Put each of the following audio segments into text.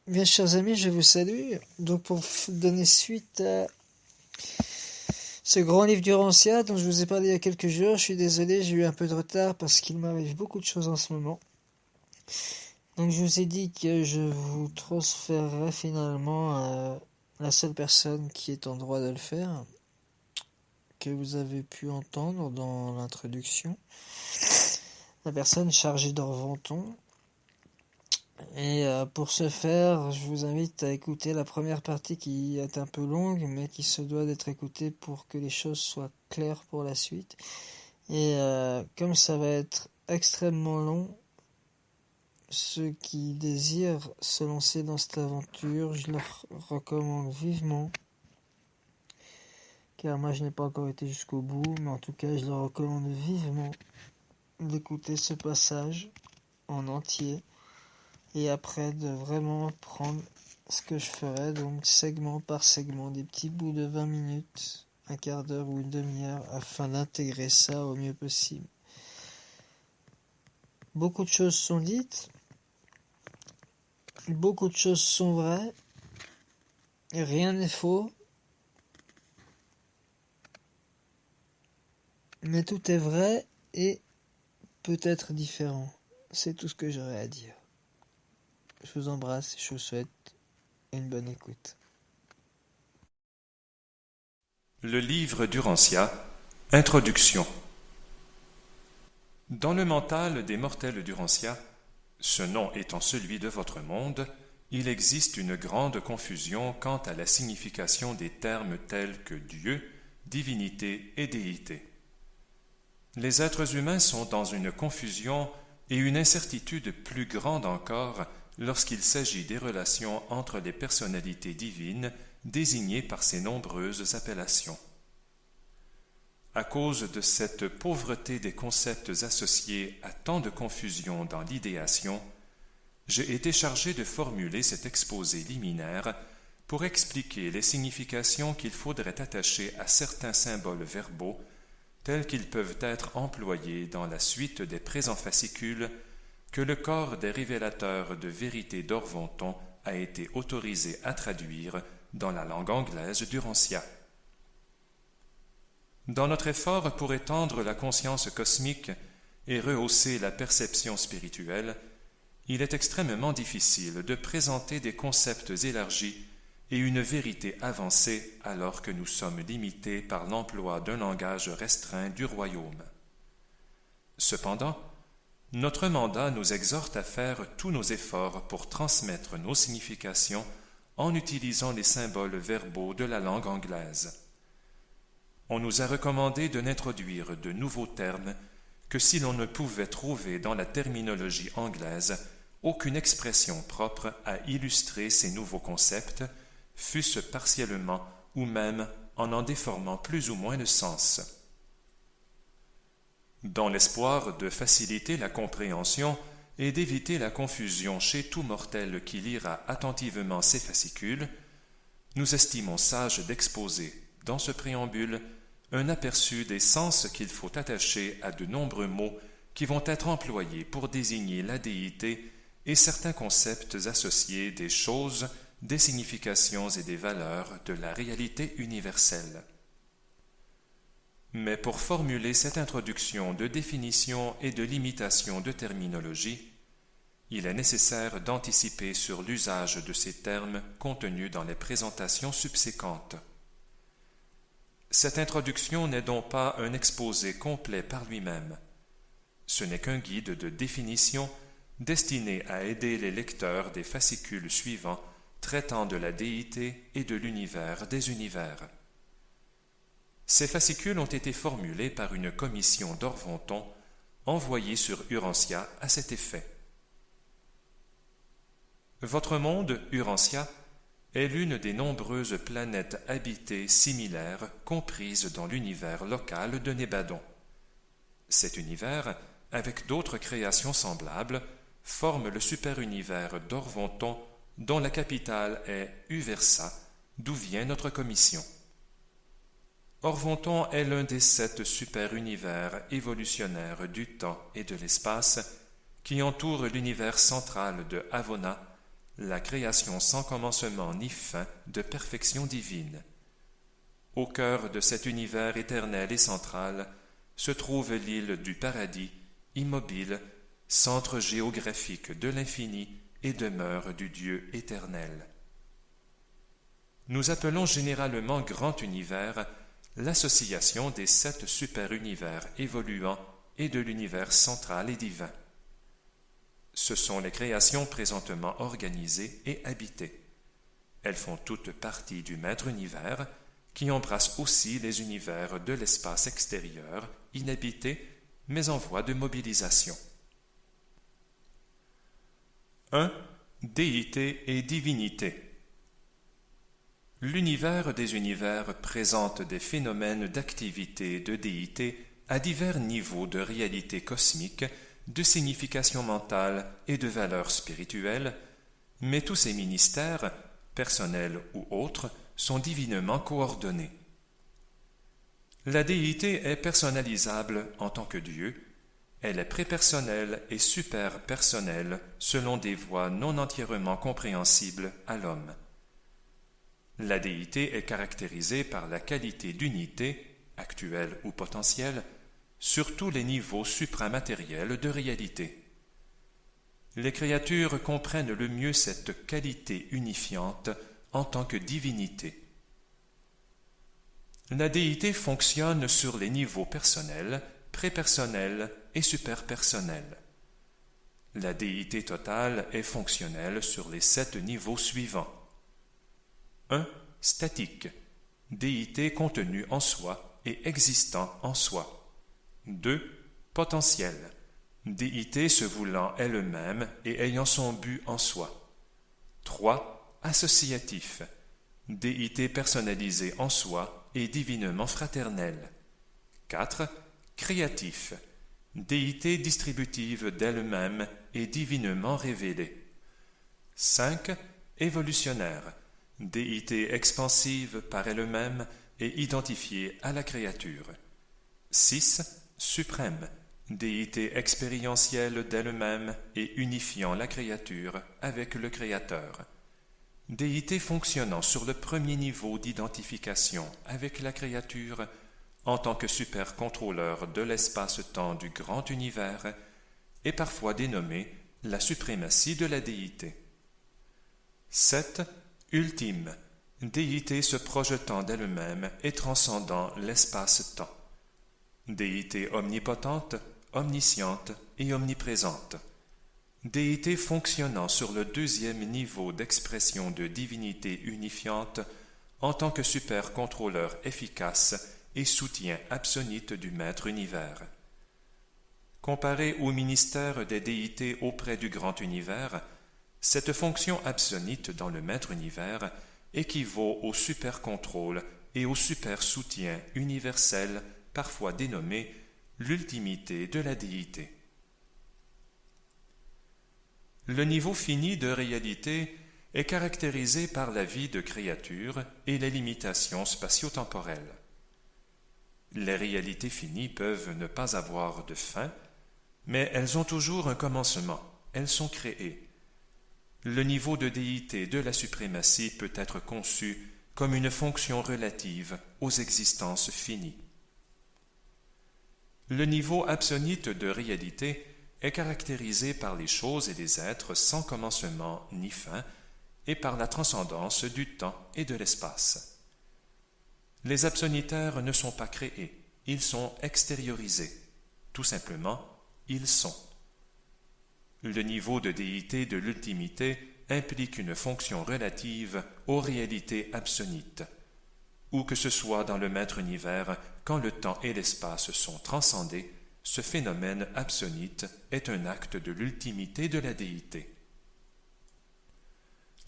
Bien, chers amis, je vous salue. Donc, pour donner suite à ce grand livre d'Urantia dont je vous ai parlé il y a quelques jours, je suis désolé, j'ai eu un peu de retard parce qu'il m'arrive beaucoup de choses en ce moment. Donc, je vous ai dit que je vous transférerai finalement à la seule personne qui est en droit de le faire, que vous avez pu entendre dans l'introduction, la personne chargée d'Orventon. Et pour ce faire, je vous invite à écouter la première partie qui est un peu longue, mais qui se doit d'être écoutée pour que les choses soient claires pour la suite. Et comme ça va être extrêmement long, ceux qui désirent se lancer dans cette aventure, je leur recommande vivement, car moi je n'ai pas encore été jusqu'au bout, mais en tout cas je leur recommande vivement d'écouter ce passage en entier. Et après de vraiment prendre ce que je ferai, donc segment par segment, des petits bouts de 20 minutes, un quart d'heure ou une demi-heure, afin d'intégrer ça au mieux possible. Beaucoup de choses sont dites, beaucoup de choses sont vraies, et rien n'est faux, mais tout est vrai et peut être différent. C'est tout ce que j'aurais à dire. Je vous embrasse et je vous souhaite une bonne écoute. Le livre d'Urantia, Introduction. Dans le mental des mortels d'Urantia, ce nom étant celui de votre monde, il existe une grande confusion quant à la signification des termes tels que Dieu, divinité et déité. Les êtres humains sont dans une confusion et une incertitude plus grande encore lorsqu'il s'agit des relations entre les personnalités divines désignées par ces nombreuses appellations. À cause de cette pauvreté des concepts associés à tant de confusion dans l'idéation, j'ai été chargé de formuler cet exposé liminaire pour expliquer les significations qu'il faudrait attacher à certains symboles verbaux tels qu'ils peuvent être employés dans la suite des présents fascicules que le corps des révélateurs de vérité d'Orventon a été autorisé à traduire dans la langue anglaise d'Urantia. Dans notre effort pour étendre la conscience cosmique et rehausser la perception spirituelle, il est extrêmement difficile de présenter des concepts élargis et une vérité avancée alors que nous sommes limités par l'emploi d'un langage restreint du royaume. Cependant, notre mandat nous exhorte à faire tous nos efforts pour transmettre nos significations en utilisant les symboles verbaux de la langue anglaise. On nous a recommandé de n'introduire de nouveaux termes que si l'on ne pouvait trouver dans la terminologie anglaise aucune expression propre à illustrer ces nouveaux concepts, fût-ce partiellement ou même en déformant plus ou moins le sens. Dans l'espoir de faciliter la compréhension et d'éviter la confusion chez tout mortel qui lira attentivement ces fascicules, nous estimons sage d'exposer, dans ce préambule, un aperçu des sens qu'il faut attacher à de nombreux mots qui vont être employés pour désigner la déité et certains concepts associés des choses, des significations et des valeurs de la réalité universelle. Mais pour formuler cette introduction de définition et de limitation de terminologie, il est nécessaire d'anticiper sur l'usage de ces termes contenus dans les présentations subséquentes. Cette introduction n'est donc pas un exposé complet par lui-même. Ce n'est qu'un guide de définition destiné à aider les lecteurs des fascicules suivants traitant de la déité et de l'univers des univers. Ces fascicules ont été formulés par une commission d'Orventon envoyée sur Urantia à cet effet. Votre monde, Urantia, est l'une des nombreuses planètes habitées similaires comprises dans l'univers local de Nébadon. Cet univers, avec d'autres créations semblables, forme le super-univers d'Orventon dont la capitale est Uversa, d'où vient notre commission. Orventon est l'un des 7 super-univers évolutionnaires du temps et de l'espace qui entourent l'univers central de Havona, la création sans commencement ni fin de perfection divine. Au cœur de cet univers éternel et central se trouve l'île du paradis, immobile, centre géographique de l'infini et demeure du Dieu éternel. Nous appelons généralement grand univers l'association des 7 super-univers évoluants et de l'univers central et divin. Ce sont les créations présentement organisées et habitées. Elles font toutes partie du maître univers, qui embrasse aussi les univers de l'espace extérieur, inhabités, mais en voie de mobilisation. 1. Déité et divinité. L'univers des univers présente des phénomènes d'activité de déité à divers niveaux de réalité cosmique, de signification mentale et de valeur spirituelle, mais tous ces ministères, personnels ou autres, sont divinement coordonnés. La déité est personnalisable en tant que Dieu, elle est prépersonnelle et superpersonnelle selon des voies non entièrement compréhensibles à l'homme. La déité est caractérisée par la qualité d'unité, actuelle ou potentielle, sur tous les niveaux supramatériels de réalité. Les créatures comprennent le mieux cette qualité unifiante en tant que divinité. La déité fonctionne sur les niveaux personnels, prépersonnels et superpersonnels. La déité totale est fonctionnelle sur les 7 niveaux suivants. 1. Statique, déité contenue en soi et existant en soi. 2. Potentiel, déité se voulant elle-même et ayant son but en soi. 3. Associatif, déité personnalisée en soi et divinement fraternelle. 4. Créatif, déité distributive d'elle-même et divinement révélée. 5. Évolutionnaire, déité expansive par elle-même et identifiée à la créature. 6. Suprême, déité expérientielle d'elle-même et unifiant la créature avec le Créateur. Déité fonctionnant sur le premier niveau d'identification avec la créature en tant que super-contrôleur de l'espace-temps du grand univers et parfois dénommée la suprématie de la déité. 7. Ultime, déité se projetant d'elle-même et transcendant l'espace-temps. Déité omnipotente, omnisciente et omniprésente. Déité fonctionnant sur le deuxième niveau d'expression de divinité unifiante en tant que super-contrôleur efficace et soutien absonite du maître univers. Comparée au ministère des déités auprès du grand univers, cette fonction absonite dans le maître univers équivaut au super-contrôle et au super-soutien universel, parfois dénommé l'ultimité de la déité. Le niveau fini de réalité est caractérisé par la vie de créature et les limitations spatio-temporelles. Les réalités finies peuvent ne pas avoir de fin, mais elles ont toujours un commencement, elles sont créées. Le niveau de déité de la suprématie peut être conçu comme une fonction relative aux existences finies. Le niveau absonite de réalité est caractérisé par les choses et les êtres sans commencement ni fin et par la transcendance du temps et de l'espace. Les absonitaires ne sont pas créés, ils sont extériorisés. Tout simplement, ils sont. Le niveau de déité de l'ultimité implique une fonction relative aux réalités absonites, où que ce soit dans le maître univers, quand le temps et l'espace sont transcendés, ce phénomène absonite est un acte de l'ultimité de la déité.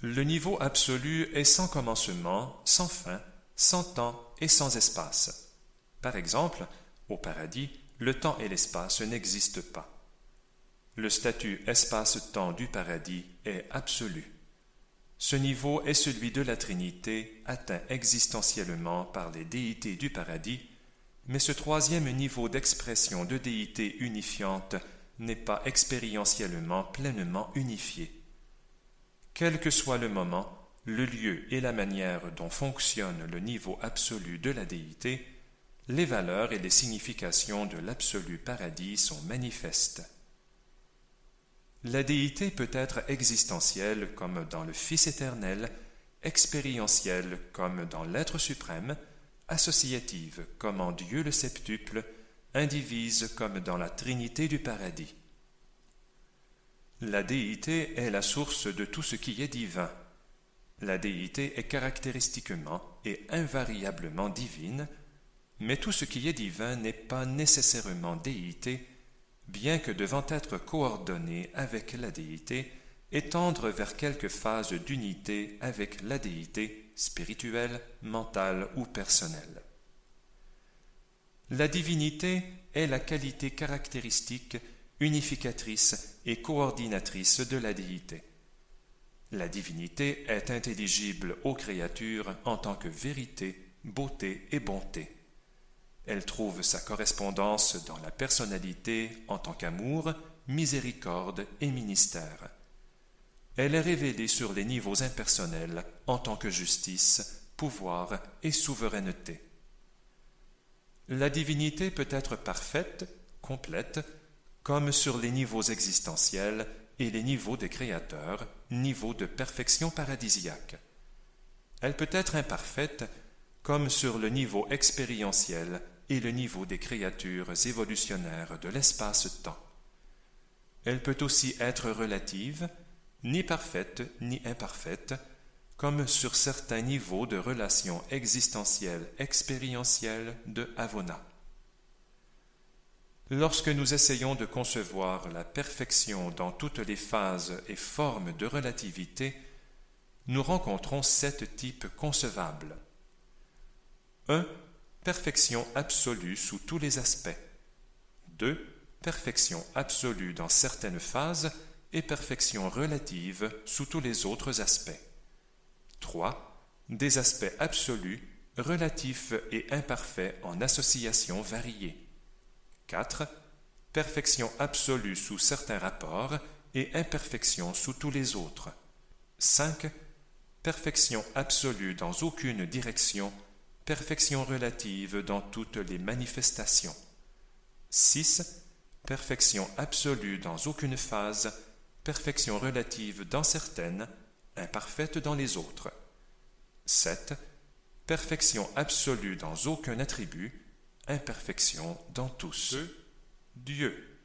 Le niveau absolu est sans commencement, sans fin, sans temps et sans espace. Par exemple, au paradis, le temps et l'espace n'existent pas. Le statut espace-temps du paradis est absolu. Ce niveau est celui de la Trinité, atteint existentiellement par les déités du paradis, mais ce troisième niveau d'expression de déité unifiante n'est pas expérientiellement pleinement unifié. quel que soit le moment, le lieu et la manière dont fonctionne le niveau absolu de la déité, les valeurs et les significations de l'absolu paradis sont manifestes. La déité peut être existentielle comme dans le Fils éternel, expérientielle comme dans l'être suprême, associative comme en Dieu le septuple, indivise comme dans la Trinité du paradis. La déité est la source de tout ce qui est divin. La déité est caractéristiquement et invariablement divine, mais tout ce qui est divin n'est pas nécessairement déité, bien que devant être coordonné avec la déité et tendre vers quelque phase d'unité avec la déité spirituelle, mentale ou personnelle. La divinité est la qualité caractéristique, unificatrice et coordinatrice de la déité. La divinité est intelligible aux créatures en tant que vérité, beauté et bonté. Elle trouve sa correspondance dans la personnalité en tant qu'amour, miséricorde et ministère. Elle est révélée sur les niveaux impersonnels en tant que justice, pouvoir et souveraineté. La divinité peut être parfaite, complète, comme sur les niveaux existentiels et les niveaux des créateurs, niveaux de perfection paradisiaque. Elle peut être imparfaite, comme sur le niveau expérientiel et le niveau des créatures évolutionnaires de l'espace-temps. Elle peut aussi être relative, ni parfaite ni imparfaite, comme sur certains niveaux de relations existentielles expérientielles de Havona. Lorsque nous essayons de concevoir la perfection dans toutes les phases et formes de relativité, nous rencontrons 7 types concevables. 1. Perfection absolue sous tous les aspects. 2. Perfection absolue dans certaines phases et perfection relative sous tous les autres aspects. 3. Des aspects absolus, relatifs et imparfaits en associations variées. 4. Perfection absolue sous certains rapports et imperfection sous tous les autres. 5. Perfection absolue dans aucune direction, perfection relative dans toutes les manifestations. 6. Perfection absolue dans aucune phase, perfection relative dans certaines, imparfaite dans les autres. 7. Perfection absolue dans aucun attribut, imperfection dans tous. Dieu.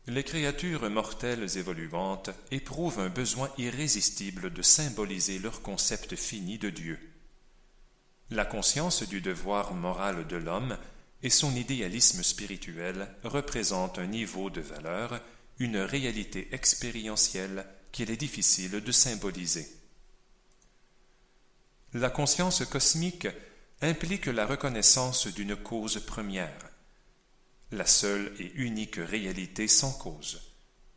Les créatures mortelles évoluantes éprouvent un besoin irrésistible de symboliser leur concept fini de Dieu. La conscience du devoir moral de l'homme et son idéalisme spirituel représentent un niveau de valeur, une réalité expérientielle qu'il est difficile de symboliser. La conscience cosmique implique la reconnaissance d'une cause première, la seule et unique réalité sans cause.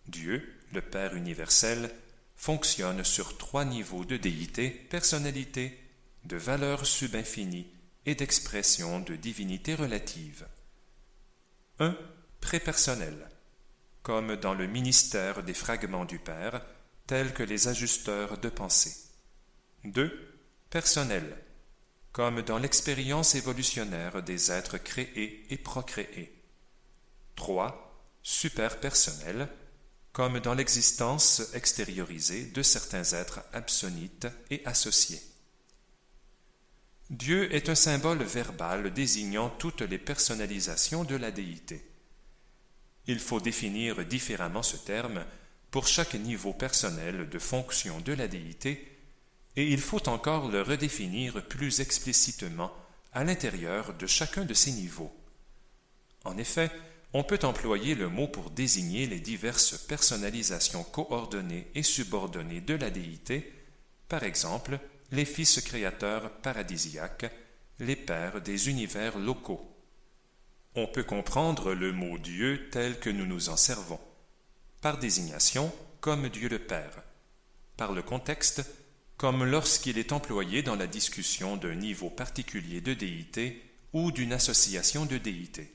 Dieu, le Père universel, fonctionne sur 3 niveaux de déité, personnalité, de valeur subinfinie et d'expression de divinité relative. 1. Prépersonnel, comme dans le ministère des fragments du Père, tels que les ajusteurs de pensée. 2. Personnel, comme dans l'expérience évolutionnaire des êtres créés et procréés. 3. Superpersonnel, comme dans l'existence extériorisée de certains êtres absonites et associés. Dieu est un symbole verbal désignant toutes les personnalisations de la déité. Il faut définir différemment ce terme pour chaque niveau personnel de fonction de la déité, et il faut encore le redéfinir plus explicitement à l'intérieur de chacun de ces niveaux. En effet, on peut employer le mot pour désigner les diverses personnalisations coordonnées et subordonnées de la déité, par exemple, les fils créateurs paradisiaques, les pères des univers locaux. On peut comprendre le mot Dieu tel que nous nous en servons, par désignation comme Dieu le Père, par le contexte comme lorsqu'il est employé dans la discussion d'un niveau particulier de déité ou d'une association de déités.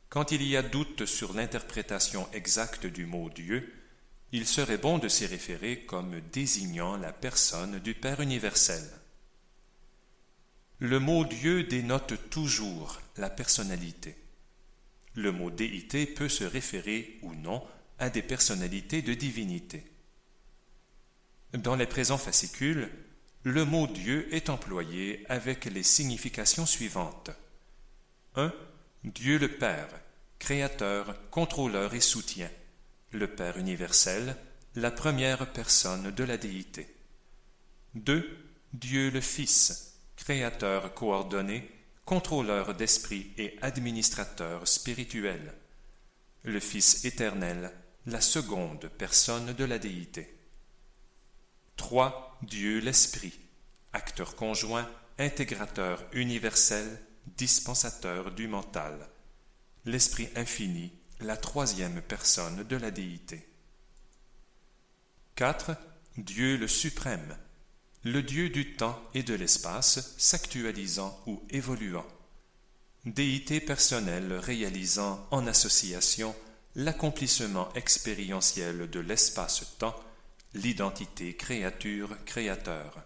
Quand il y a doute sur l'interprétation exacte du mot Dieu, il serait bon de s'y référer comme désignant la personne du Père universel. Le mot Dieu dénote toujours la personnalité. Le mot déité peut se référer ou non à des personnalités de divinité. Dans les présents fascicules, le mot Dieu est employé avec les significations suivantes. 1. Dieu le Père, créateur, contrôleur et soutien, le Père universel, la première personne de la déité. 2. Dieu le Fils, créateur coordonné, contrôleur d'esprit et administrateur spirituel, le Fils éternel, la seconde personne de la déité. 3. Dieu l'Esprit, acteur conjoint, intégrateur universel, dispensateur du mental, l'Esprit infini, la troisième personne de la déité. 4. Dieu le suprême, le Dieu du temps et de l'espace, s'actualisant ou évoluant, déité personnelle réalisant en association l'accomplissement expérientiel de l'espace-temps, l'identité créature-créateur.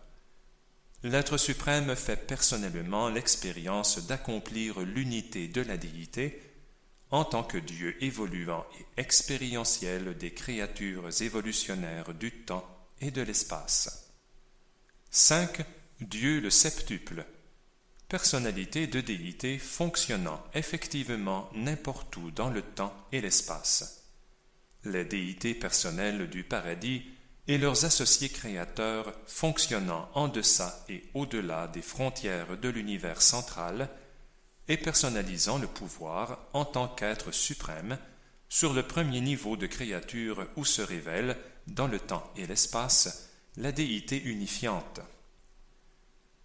L'être suprême fait personnellement l'expérience d'accomplir l'unité de la déité en tant que Dieu évoluant et expérientiel des créatures évolutionnaires du temps et de l'espace. 5. Dieu le septuple, personnalité de déité fonctionnant effectivement n'importe où dans le temps et l'espace. Les déités personnelles du paradis et leurs associés créateurs fonctionnant en deçà et au-delà des frontières de l'univers central et personnalisant le pouvoir en tant qu'être suprême sur le premier niveau de créature où se révèle, dans le temps et l'espace, la déité unifiante.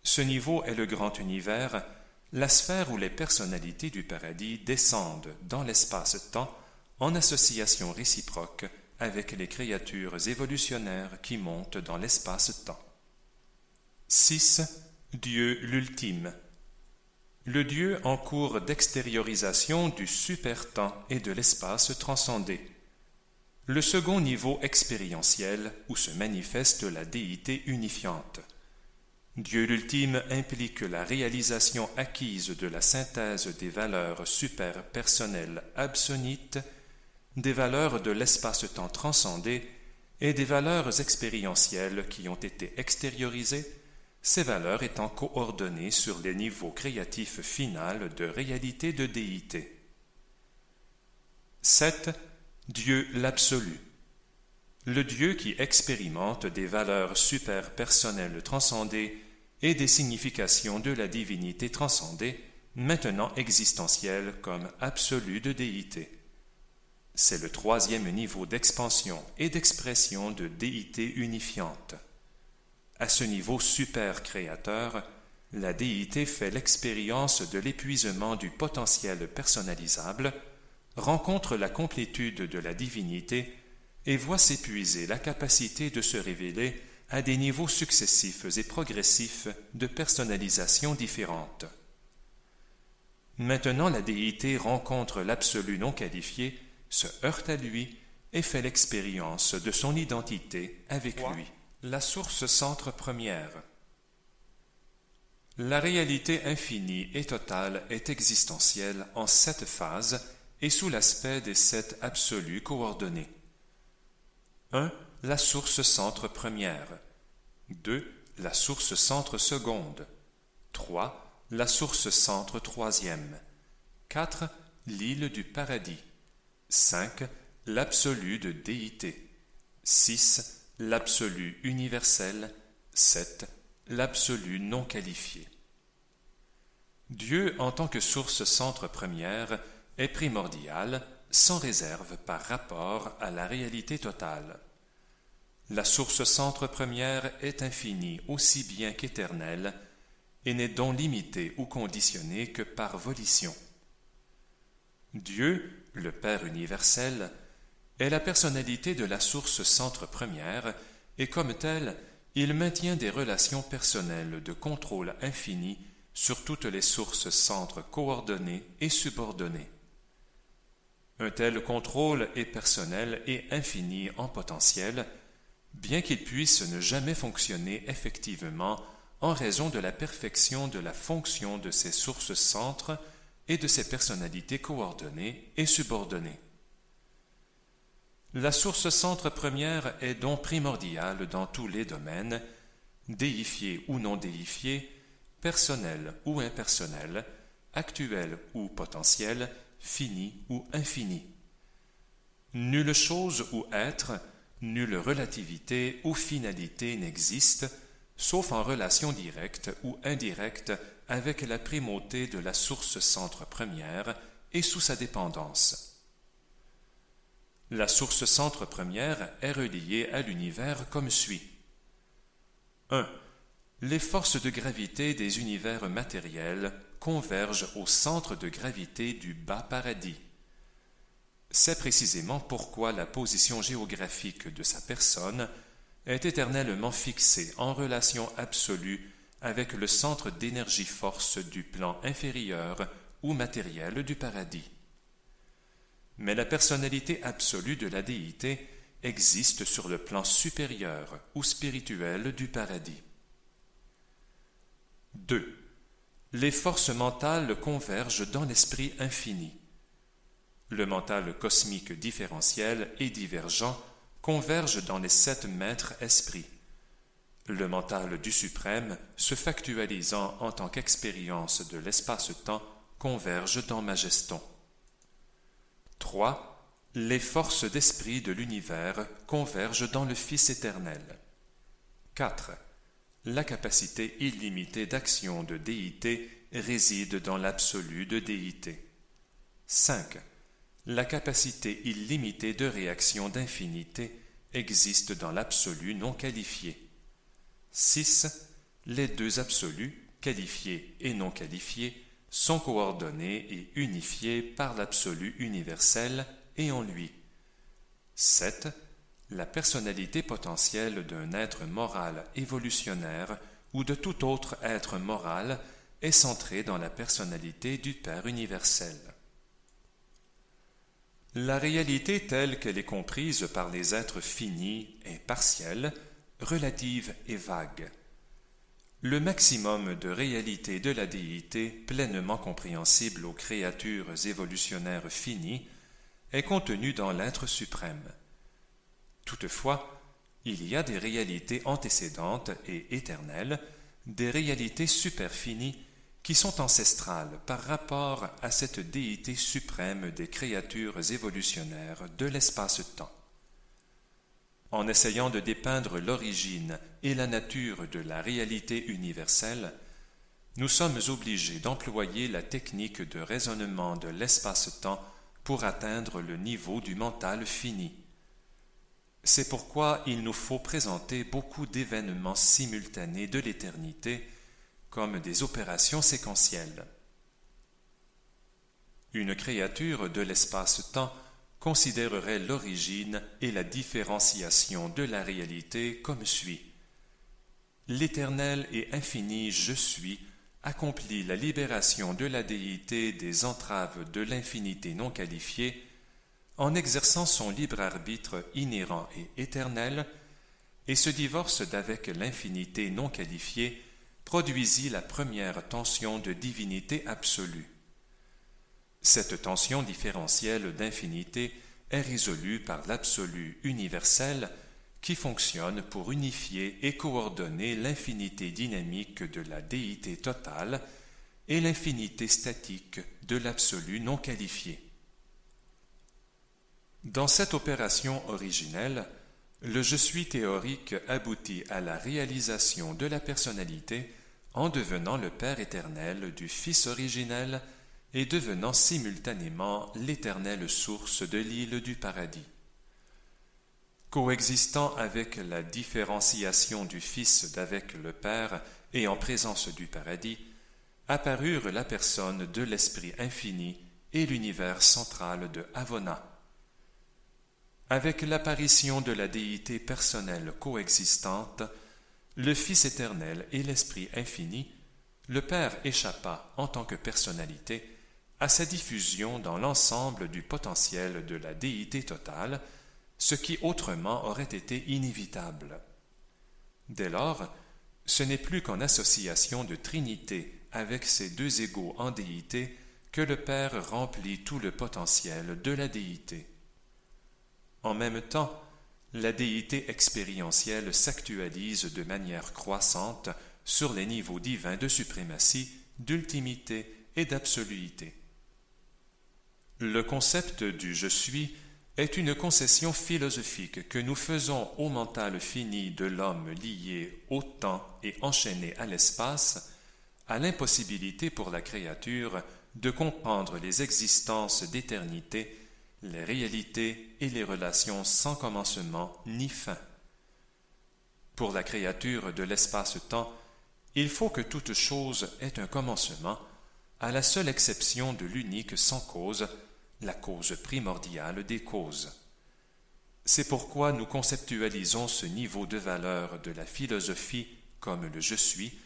Ce niveau est le grand univers, la sphère où les personnalités du paradis descendent dans l'espace-temps en association réciproque avec les créatures évolutionnaires qui montent dans l'espace-temps. 6. Dieu l'ultime, le Dieu en cours d'extériorisation du super-temps et de l'espace transcendé, le second niveau expérientiel où se manifeste la déité unifiante. Dieu l'ultime implique la réalisation acquise de la synthèse des valeurs super-personnelles absonites, des valeurs de l'espace-temps transcendé et des valeurs expérientielles qui ont été extériorisées, ces valeurs étant coordonnées sur les niveaux créatifs finals de réalité de déité. 7. Dieu l'absolu, le Dieu qui expérimente des valeurs super-personnelles transcendées et des significations de la divinité transcendée, maintenant existentielle comme absolue de déité. C'est le troisième niveau d'expansion et d'expression de déité unifiante. À ce niveau super-créateur, la déité fait l'expérience de l'épuisement du potentiel personnalisable, rencontre la complétude de la divinité et voit s'épuiser la capacité de se révéler à des niveaux successifs et progressifs de personnalisation différentes. Maintenant, la déité rencontre l'absolu non qualifié, se heurte à lui et fait l'expérience de son identité avec lui. La source centre première. La réalité infinie et totale est existentielle en 7 phases et sous l'aspect des 7 absolus coordonnés. 1. La source centre première. 2. La source centre seconde. 3. La source centre troisième. 4. L'île du paradis. 5. L'absolu de déité. 6. L'absolu universel. 7. L'absolu non qualifié. Dieu, en tant que source centre première, est primordial, sans réserve par rapport à la réalité totale. La source centre première est infinie aussi bien qu'éternelle, et n'est donc limitée ou conditionnée que par volition. Dieu, le Père universel, est la personnalité de la source centre première, et comme tel, il maintient des relations personnelles de contrôle infini sur toutes les sources centres coordonnées et subordonnées. Un tel contrôle est personnel et infini en potentiel, bien qu'il puisse ne jamais fonctionner effectivement en raison de la perfection de la fonction de ses sources-centres et de ses personnalités coordonnées et subordonnées. La source-centre première est donc primordiale dans tous les domaines, déifiés ou non déifiés, personnels ou impersonnels, actuels ou potentiels, finis ou infinis. Nulle chose ou être, nulle relativité ou finalité n'existe, sauf en relation directe ou indirecte avec la primauté de la source-centre première et sous sa dépendance. La source-centre première est reliée à l'univers comme suit. 1. Les forces de gravité des univers matériels convergent au centre de gravité du bas paradis. C'est précisément pourquoi la position géographique de sa personne est éternellement fixée en relation absolue avec le centre d'énergie-force du plan inférieur ou matériel du paradis. Mais la personnalité absolue de la déité existe sur le plan supérieur ou spirituel du paradis. 2. Les forces mentales convergent dans l'esprit infini. Le mental cosmique différentiel et divergent converge dans les 7 maîtres esprits. Le mental du suprême, se factualisant en tant qu'expérience de l'espace-temps, converge dans Majeston. 3. Les forces d'esprit de l'univers convergent dans le Fils éternel. 4. La capacité illimitée d'action de déité réside dans l'absolu de déité. 5. La capacité illimitée de réaction d'infinité existe dans l'absolu non qualifié. 6. Les deux absolus, qualifiés et non qualifiés, sont coordonnés et unifiés par l'absolu universel et en lui. 7. La personnalité potentielle d'un être moral évolutionnaire ou de tout autre être moral est centrée dans la personnalité du Père universel. La réalité telle qu'elle est comprise par les êtres finis est partielle, relative et vague. Le maximum de réalité de la déité, pleinement compréhensible aux créatures évolutionnaires finies, est contenu dans l'être suprême. Toutefois, il y a des réalités antécédentes et éternelles, des réalités superfinies qui sont ancestrales par rapport à cette déité suprême des créatures évolutionnaires de l'espace-temps. En essayant de dépeindre l'origine et la nature de la réalité universelle, nous sommes obligés d'employer la technique de raisonnement de l'espace-temps pour atteindre le niveau du mental fini. C'est pourquoi il nous faut présenter beaucoup d'événements simultanés de l'éternité comme des opérations séquentielles. Une créature de l'espace-temps considérerait l'origine et la différenciation de la réalité comme suit. L'éternel et infini Je suis accomplit la libération de la déité des entraves de l'infinité non qualifiée en exerçant son libre arbitre inhérent et éternel, et ce divorce d'avec l'infinité non qualifiée produisit la première tension de divinité absolue. Cette tension différentielle d'infinité est résolue par l'absolu universel qui fonctionne pour unifier et coordonner l'infinité dynamique de la déité totale et l'infinité statique de l'absolu non qualifié. Dans cette opération originelle, le Je suis théorique aboutit à la réalisation de la personnalité en devenant le Père éternel du Fils originel et devenant simultanément l'éternelle source de l'île du paradis. Coexistant avec la différenciation du Fils d'avec le Père et en présence du paradis, apparurent la personne de l'Esprit infini et l'univers central de Havona. Avec l'apparition de la déité personnelle coexistante, le Fils éternel et l'Esprit infini, le Père échappa en tant que personnalité à sa diffusion dans l'ensemble du potentiel de la déité totale, ce qui autrement aurait été inévitable. Dès lors, ce n'est plus qu'en association de trinité avec ces deux égaux en déité que le Père remplit tout le potentiel de la déité. En même temps, la déité expérientielle s'actualise de manière croissante sur les niveaux divins de suprématie, d'ultimité et d'absoluité. Le concept du « je suis » est une concession philosophique que nous faisons au mental fini de l'homme lié au temps et enchaîné à l'espace, à l'impossibilité pour la créature de comprendre les existences d'éternité, les réalités et les relations sans commencement ni fin. Pour la créature de l'espace-temps, il faut que toute chose ait un commencement, à la seule exception de l'unique sans cause, la cause primordiale des causes. C'est pourquoi nous conceptualisons ce niveau de valeur de la philosophie comme le « je suis »,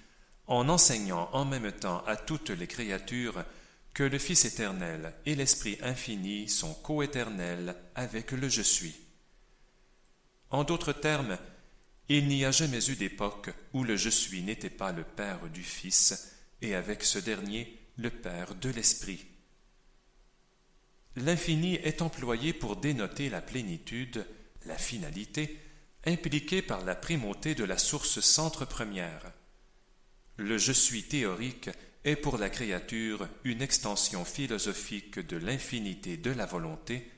en enseignant en même temps à toutes les créatures que le Fils éternel et l'Esprit infini sont coéternels avec le « je suis ». En d'autres termes, il n'y a jamais eu d'époque où le « je suis » n'était pas le Père du Fils, et avec ce dernier, le Père de l'Esprit. L'infini est employé pour dénoter la plénitude, la finalité, impliquée par la primauté de la source centre première. Le « je suis » théorique est pour la créature une extension philosophique de l'infinité de la volonté,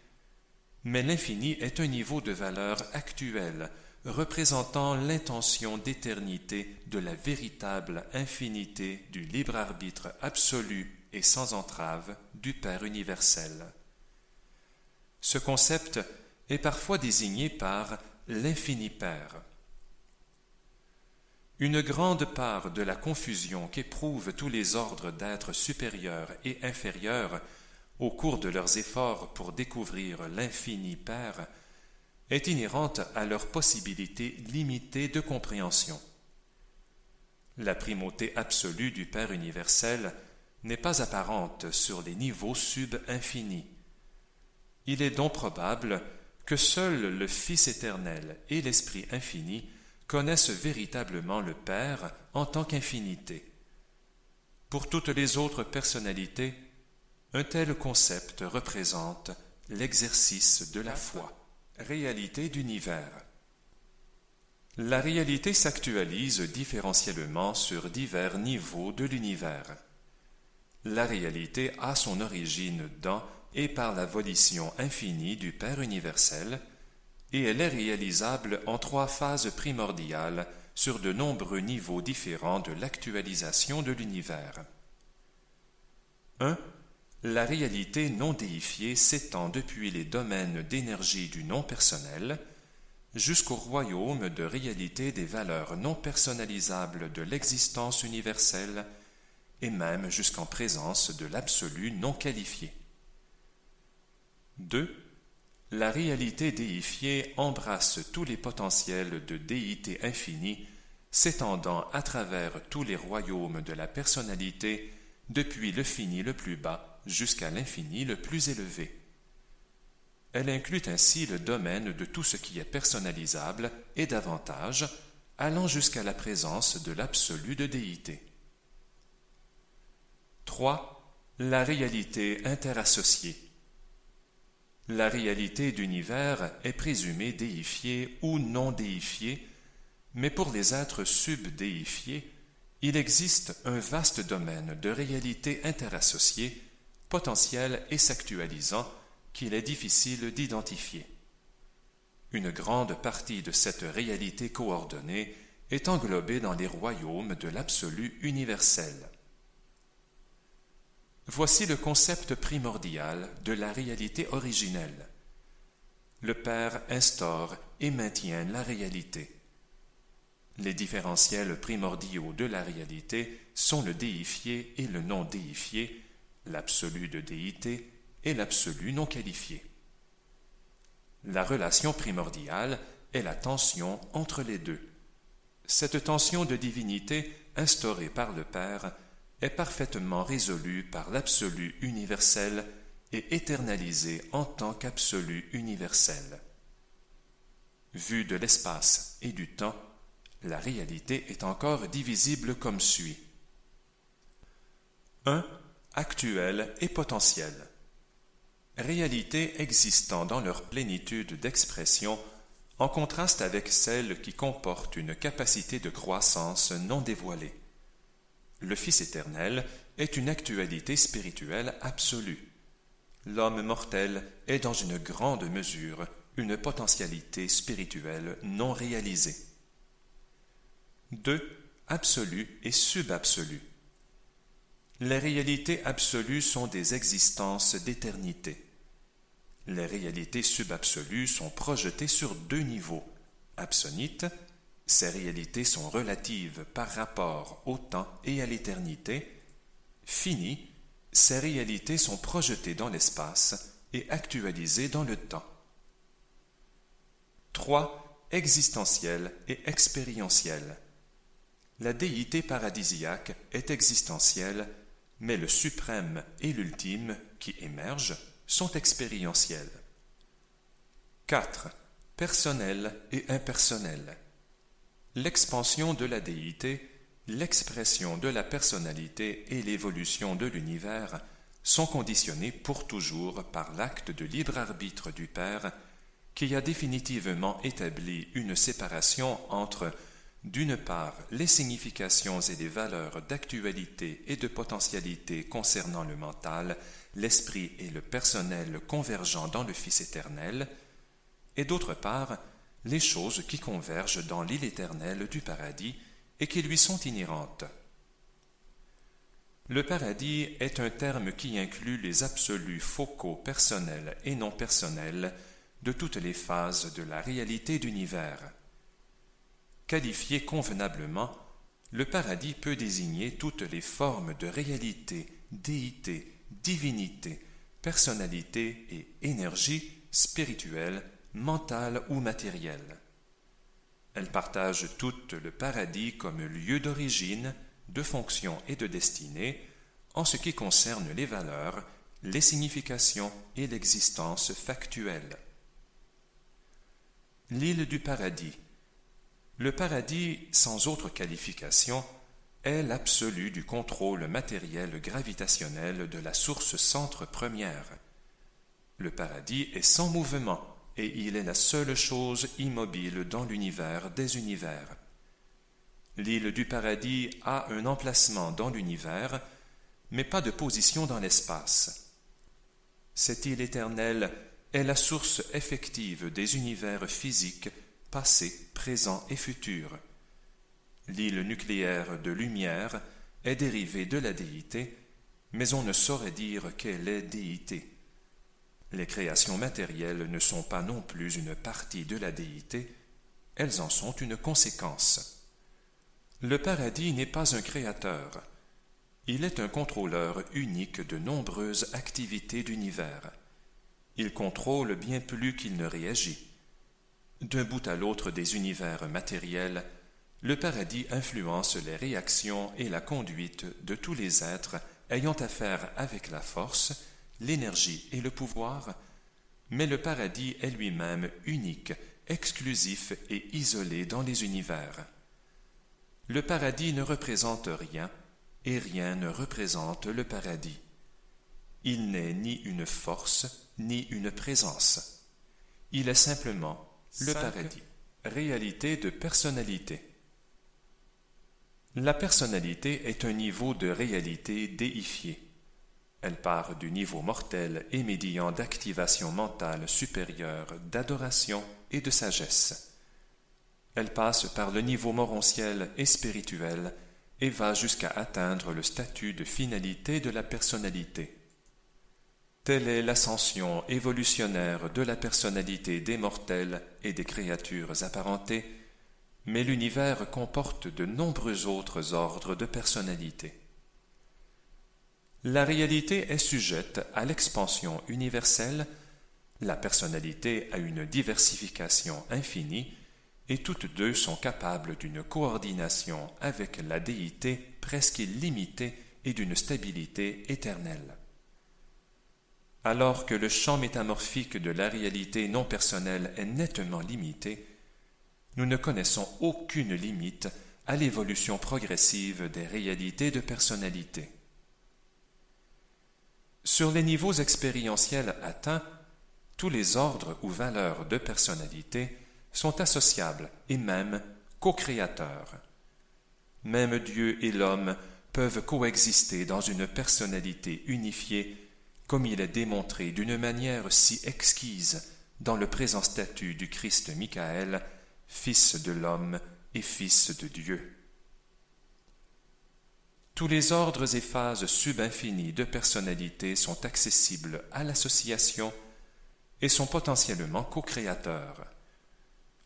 mais l'infini est un niveau de valeur actuel représentant l'intention d'éternité de la véritable infinité du libre arbitre absolu et sans entrave du Père universel. Ce concept est parfois désigné par l'infini Père. Une grande part de la confusion qu'éprouvent tous les ordres d'êtres supérieurs et inférieurs au cours de leurs efforts pour découvrir l'infini Père est inhérente à leur possibilité limitée de compréhension. La primauté absolue du Père universel n'est pas apparente sur les niveaux sub-infinis. Il est donc probable que seul le Fils éternel et l'Esprit infini connaissent véritablement le Père en tant qu'infinité. Pour toutes les autres personnalités, un tel concept représente l'exercice de la foi. Réalité d'univers. La réalité s'actualise différentiellement sur divers niveaux de l'univers. La réalité a son origine dans et par la volition infinie du Père universel, et elle est réalisable en trois phases primordiales sur de nombreux niveaux différents de l'actualisation de l'univers. 1. La réalité non déifiée s'étend depuis les domaines d'énergie du non personnel jusqu'au royaume de réalité des valeurs non personnalisables de l'existence universelle et même jusqu'en présence de l'absolu non qualifié. 2. La réalité déifiée embrasse tous les potentiels de déité infinie s'étendant à travers tous les royaumes de la personnalité depuis le fini le plus bas jusqu'à l'infini le plus élevé. Elle inclut ainsi le domaine de tout ce qui est personnalisable et davantage, allant jusqu'à la présence de l'absolu de déité. 3. La réalité interassociée. La réalité d'univers est présumée déifiée ou non déifiée, mais pour les êtres sub-déifiés, il existe un vaste domaine de réalité interassociée, potentielle et s'actualisant, qu'il est difficile d'identifier. Une grande partie de cette réalité coordonnée est englobée dans les royaumes de l'absolu universel. Voici le concept primordial de la réalité originelle. Le Père instaure et maintient la réalité. Les différentiels primordiaux de la réalité sont le déifié et le non déifié, l'absolu de déité et l'absolu non qualifié. La relation primordiale est la tension entre les deux. Cette tension de divinité instaurée par le Père est parfaitement résolu par l'absolu universel et éternalisé en tant qu'absolu universel. Vue de l'espace et du temps, la réalité est encore divisible comme suit. 1. Actuel et potentiel. Réalité existant dans leur plénitude d'expression, en contraste avec celle qui comporte une capacité de croissance non dévoilée. Le Fils éternel est une actualité spirituelle absolue. L'homme mortel est dans une grande mesure une potentialité spirituelle non réalisée. 2. Absolu et subabsolu. Les réalités absolues sont des existences d'éternité. Les réalités subabsolues sont projetées sur deux niveaux. Absonites, ces réalités sont relatives par rapport au temps et à l'éternité. Finies, ces réalités sont projetées dans l'espace et actualisées dans le temps. 3. Existentiel et expérientiel. La déité paradisiaque est existentielle, mais le suprême et l'ultime qui émergent sont expérientiels. 4. Personnel et impersonnel. L'expansion de la déité, l'expression de la personnalité et l'évolution de l'univers sont conditionnées pour toujours par l'acte de libre arbitre du Père qui a définitivement établi une séparation entre, d'une part, les significations et les valeurs d'actualité et de potentialité concernant le mental, l'esprit et le personnel convergent dans le Fils éternel, et d'autre part, les choses qui convergent dans l'île éternelle du paradis et qui lui sont inhérentes. Le paradis est un terme qui inclut les absolus focaux personnels et non personnels de toutes les phases de la réalité d'univers. Qualifié convenablement, le paradis peut désigner toutes les formes de réalité, déité, divinité, personnalité et énergie spirituelle, mentale ou matérielle. Elles partagent toutes le paradis comme lieu d'origine, de fonction et de destinée en ce qui concerne les valeurs, les significations et l'existence factuelle. L'île du paradis. Le paradis, sans autre qualification, est l'absolu du contrôle matériel gravitationnel de la source centre première. Le paradis est sans mouvement et il est la seule chose immobile dans l'univers des univers. L'île du paradis a un emplacement dans l'univers, mais pas de position dans l'espace. Cette île éternelle est la source effective des univers physiques, passés, présents et futurs. L'île nucléaire de lumière est dérivée de la déité, mais on ne saurait dire qu'elle est déité. Les créations matérielles ne sont pas non plus une partie de la déité, elles en sont une conséquence. Le paradis n'est pas un créateur, il est un contrôleur unique de nombreuses activités d'univers. Il contrôle bien plus qu'il ne réagit. D'un bout à l'autre des univers matériels, le paradis influence les réactions et la conduite de tous les êtres ayant affaire avec la force, l'énergie et le pouvoir, mais le paradis est lui-même unique, exclusif et isolé dans les univers. Le paradis ne représente rien, et rien ne représente le paradis. Il n'est ni une force, ni une présence. Il est simplement le paradis. Réalité de personnalité. La personnalité est un niveau de réalité déifié. Elle part du niveau mortel et médian d'activation mentale supérieure, d'adoration et de sagesse. Elle passe par le niveau morontiel et spirituel et va jusqu'à atteindre le statut de finalité de la personnalité. Telle est l'ascension évolutionnaire de la personnalité des mortels et des créatures apparentées, mais l'univers comporte de nombreux autres ordres de personnalité. La réalité est sujette à l'expansion universelle, la personnalité a une diversification infinie, et toutes deux sont capables d'une coordination avec la déité presque illimitée et d'une stabilité éternelle. Alors que le champ métamorphique de la réalité non personnelle est nettement limité, nous ne connaissons aucune limite à l'évolution progressive des réalités de personnalité. Sur les niveaux expérientiels atteints, tous les ordres ou valeurs de personnalité sont associables et même co-créateurs. Même Dieu et l'homme peuvent coexister dans une personnalité unifiée, comme il est démontré d'une manière si exquise dans le présent statut du Christ Michael, Fils de l'homme et Fils de Dieu. Tous les ordres et phases subinfinies de personnalité sont accessibles à l'association et sont potentiellement co-créateurs.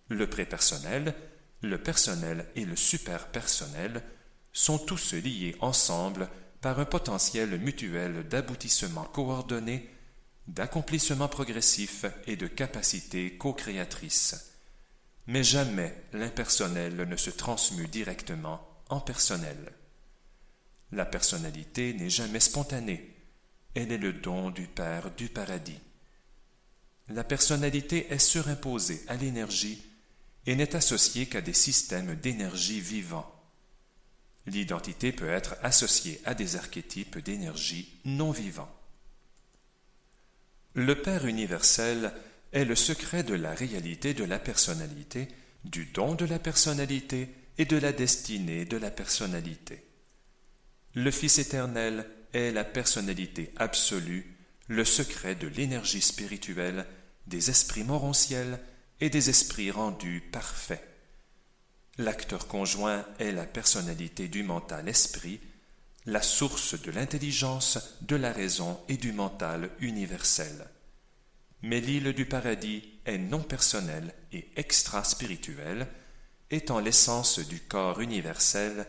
Le prépersonnel, le personnel et le superpersonnel sont tous liés ensemble par un potentiel mutuel d'aboutissement coordonné, d'accomplissement progressif et de capacité co-créatrice. Mais jamais l'impersonnel ne se transmue directement en personnel. La personnalité n'est jamais spontanée, elle est le don du Père du paradis. La personnalité est surimposée à l'énergie et n'est associée qu'à des systèmes d'énergie vivants. L'identité peut être associée à des archétypes d'énergie non vivants. Le Père universel est le secret de la réalité de la personnalité, du don de la personnalité et de la destinée de la personnalité. Le Fils éternel est la personnalité absolue, le secret de l'énergie spirituelle, des esprits morontiels et des esprits rendus parfaits. L'acteur conjoint est la personnalité du mental esprit, la source de l'intelligence, de la raison et du mental universel. Mais l'île du paradis est non personnelle et extra-spirituelle, étant l'essence du corps universel,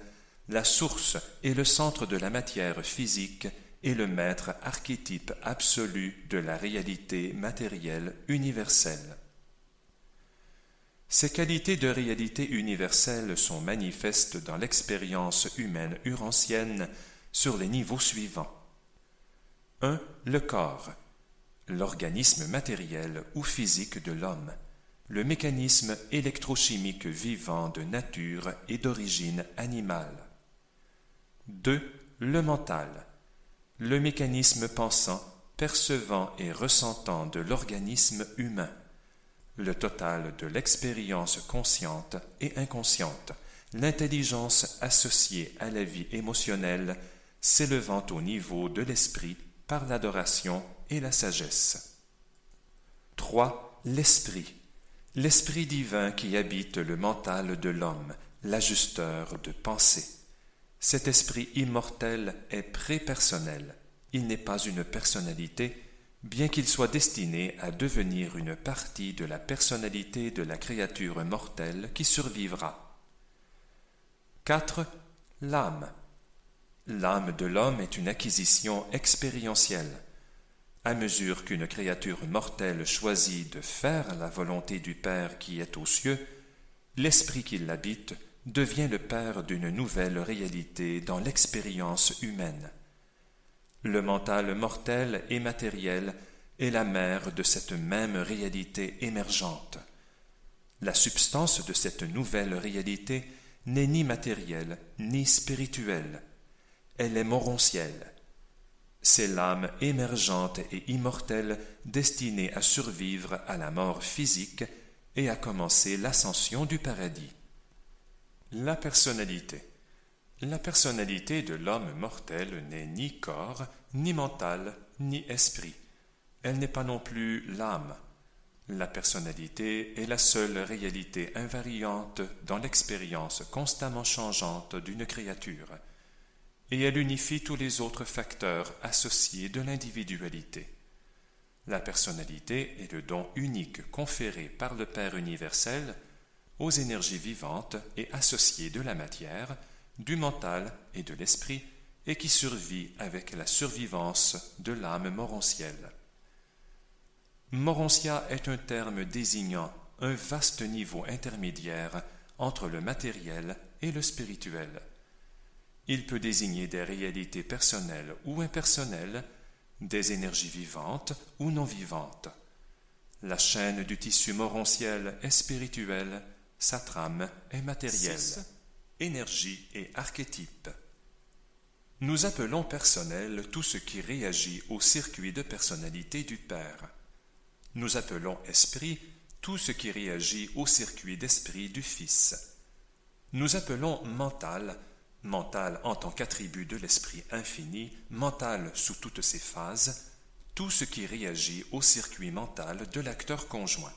la source et le centre de la matière physique et le maître archétype absolu de la réalité matérielle universelle. Ces qualités de réalité universelle sont manifestes dans l'expérience humaine urantienne sur les niveaux suivants. 1. Le corps, l'organisme matériel ou physique de l'homme, le mécanisme électrochimique vivant de nature et d'origine animale. 2. Le mental, le mécanisme pensant, percevant et ressentant de l'organisme humain, le total de l'expérience consciente et inconsciente, l'intelligence associée à la vie émotionnelle s'élevant au niveau de l'esprit par l'adoration et la sagesse. 3. L'esprit, l'esprit divin qui habite le mental de l'homme, l'ajusteur de pensée. Cet esprit immortel est prépersonnel, il n'est pas une personnalité, bien qu'il soit destiné à devenir une partie de la personnalité de la créature mortelle qui survivra. 4. L'âme. L'âme de l'homme est une acquisition expérientielle. À mesure qu'une créature mortelle choisit de faire la volonté du Père qui est aux cieux, l'esprit qui l'habite devient le Père d'une nouvelle réalité dans l'expérience humaine. Le mental mortel et matériel est la mère de cette même réalité émergente. La substance de cette nouvelle réalité n'est ni matérielle ni spirituelle. Elle est morontielle. C'est l'âme émergente et immortelle destinée à survivre à la mort physique et à commencer l'ascension du paradis. La personnalité. La personnalité de l'homme mortel n'est ni corps, ni mental, ni esprit. Elle n'est pas non plus l'âme. La personnalité est la seule réalité invariante dans l'expérience constamment changeante d'une créature, et elle unifie tous les autres facteurs associés de l'individualité. La personnalité est le don unique conféré par le Père universel aux énergies vivantes et associées de la matière, du mental et de l'esprit, et qui survit avec la survivance de l'âme morontielle. Morontia est un terme désignant un vaste niveau intermédiaire entre le matériel et le spirituel. Il peut désigner des réalités personnelles ou impersonnelles, des énergies vivantes ou non vivantes. La chaîne du tissu morontiel est spirituelle, sa trame est matérielle. 6. Énergie et archétype. Nous appelons personnel tout ce qui réagit au circuit de personnalité du Père. Nous appelons esprit tout ce qui réagit au circuit d'esprit du Fils. Nous appelons mental, mental en tant qu'attribut de l'esprit infini, mental sous toutes ses phases, tout ce qui réagit au circuit mental de l'acteur conjoint.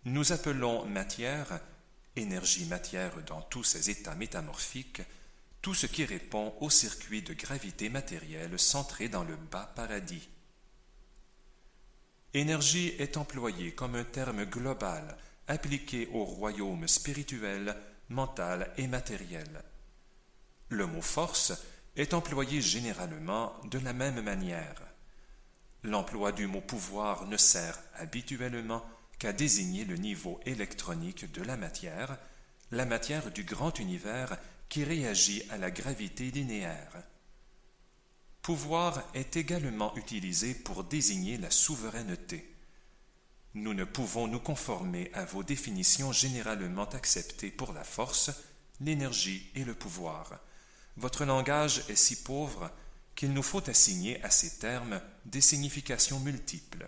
Nous appelons matière, énergie-matière dans tous ses états métamorphiques, tout ce qui répond au circuit de gravité matérielle centré dans le bas paradis. Énergie est employée comme un terme global appliqué au royaume spirituel, mental et matériel. Le mot force est employé généralement de la même manière. L'emploi du mot pouvoir ne sert habituellement qu'à désigner le niveau électronique de la matière du grand univers qui réagit à la gravité linéaire. Pouvoir est également utilisé pour désigner la souveraineté. Nous ne pouvons nous conformer à vos définitions généralement acceptées pour la force, l'énergie et le pouvoir. Votre langage est si pauvre qu'il nous faut assigner à ces termes des significations multiples.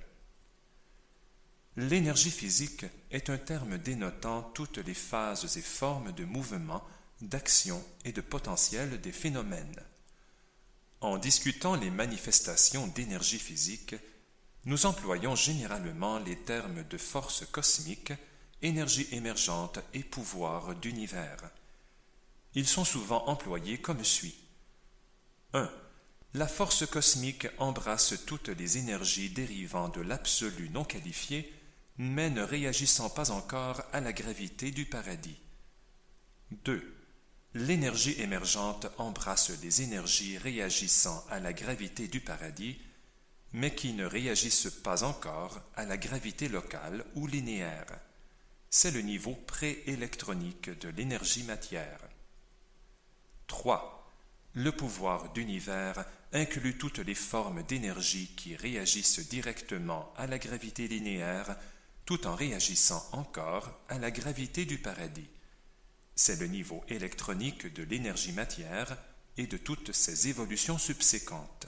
L'énergie physique est un terme dénotant toutes les phases et formes de mouvement, d'action et de potentiel des phénomènes. En discutant les manifestations d'énergie physique, nous employons généralement les termes de force cosmique, énergie émergente et pouvoir d'univers. Ils sont souvent employés comme suit. 1. La force cosmique embrasse toutes les énergies dérivant de l'absolu non qualifié, mais ne réagissant pas encore à la gravité du paradis. 2. L'énergie émergente embrasse les énergies réagissant à la gravité du paradis, mais qui ne réagissent pas encore à la gravité locale ou linéaire. C'est le niveau préélectronique de l'énergie matière. 3. Le pouvoir d'univers inclut toutes les formes d'énergie qui réagissent directement à la gravité linéaire, tout en réagissant encore à la gravité du paradis. C'est le niveau électronique de l'énergie matière et de toutes ses évolutions subséquentes.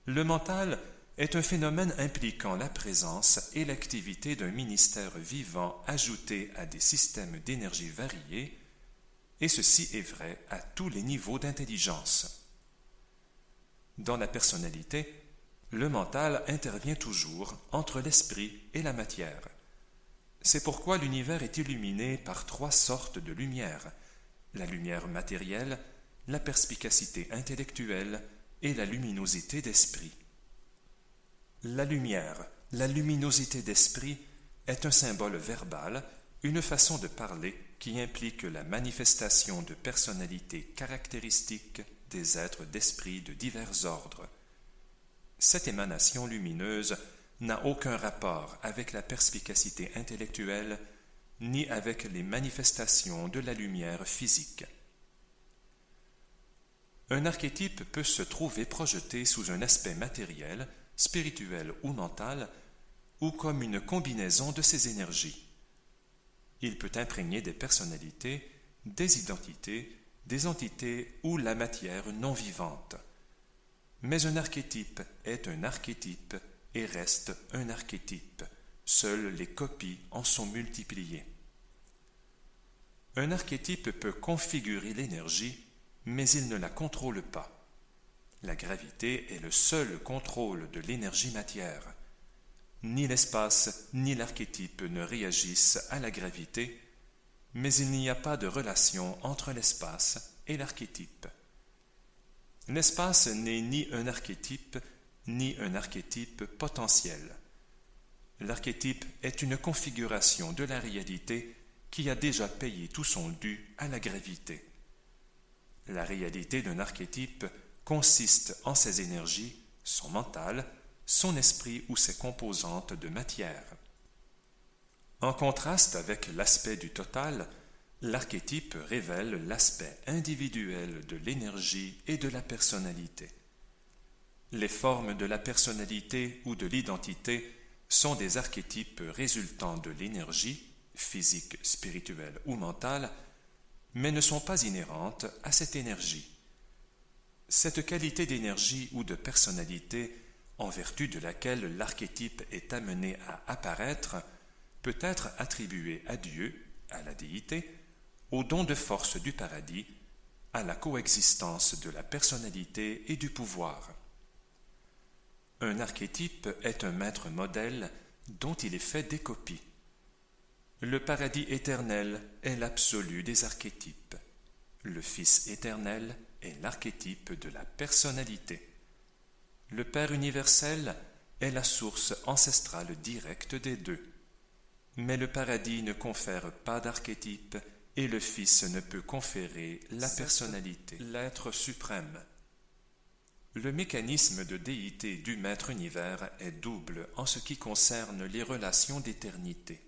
Le mental est un phénomène impliquant la présence et l'activité d'un ministère vivant ajouté à des systèmes d'énergie variés, et ceci est vrai à tous les niveaux d'intelligence. Dans la personnalité, le mental intervient toujours entre l'esprit et la matière. C'est pourquoi l'univers est illuminé par 3 sortes de lumière: la lumière matérielle, la perspicacité intellectuelle et la luminosité d'esprit. La lumière, la luminosité d'esprit est un symbole verbal, une façon de parler qui implique la manifestation de personnalités caractéristiques des êtres d'esprit de divers ordres. Cette émanation lumineuse n'a aucun rapport avec la perspicacité intellectuelle ni avec les manifestations de la lumière physique. Un archétype peut se trouver projeté sous un aspect matériel, spirituel ou mental, ou comme une combinaison de ces énergies. Il peut imprégner des personnalités, des identités, des entités ou la matière non vivante. Mais un archétype est un archétype et reste un archétype. Seules les copies en sont multipliées. Un archétype peut configurer l'énergie, mais il ne la contrôle pas. La gravité est le seul contrôle de l'énergie matière. Ni l'espace ni l'archétype ne réagissent à la gravité, mais il n'y a pas de relation entre l'espace et l'archétype. L'espace n'est ni un archétype potentiel. L'archétype est une configuration de la réalité qui a déjà payé tout son dû à la gravité. La réalité d'un archétype consiste en ses énergies, son mental, son esprit ou ses composantes de matière. En contraste avec l'aspect du total, L'archétype révèle l'aspect individuel de l'énergie et de la personnalité. Les formes de la personnalité ou de l'identité sont des archétypes résultant de l'énergie, physique, spirituelle ou mentale, mais ne sont pas inhérentes à cette énergie. Cette qualité d'énergie ou de personnalité, en vertu de laquelle l'archétype est amené à apparaître, peut être attribuée à Dieu, à la déité, au don de force du paradis, à la coexistence de la personnalité et du pouvoir. Un archétype est un maître modèle dont il est fait des copies. Le paradis éternel est l'absolu des archétypes. Le Fils éternel est l'archétype de la personnalité. Le Père universel est la source ancestrale directe des deux. Mais le paradis ne confère pas d'archétype et le Fils ne peut conférer la personnalité, l'être suprême. Le mécanisme de déité du Maître univers est double en ce qui concerne les relations d'éternité.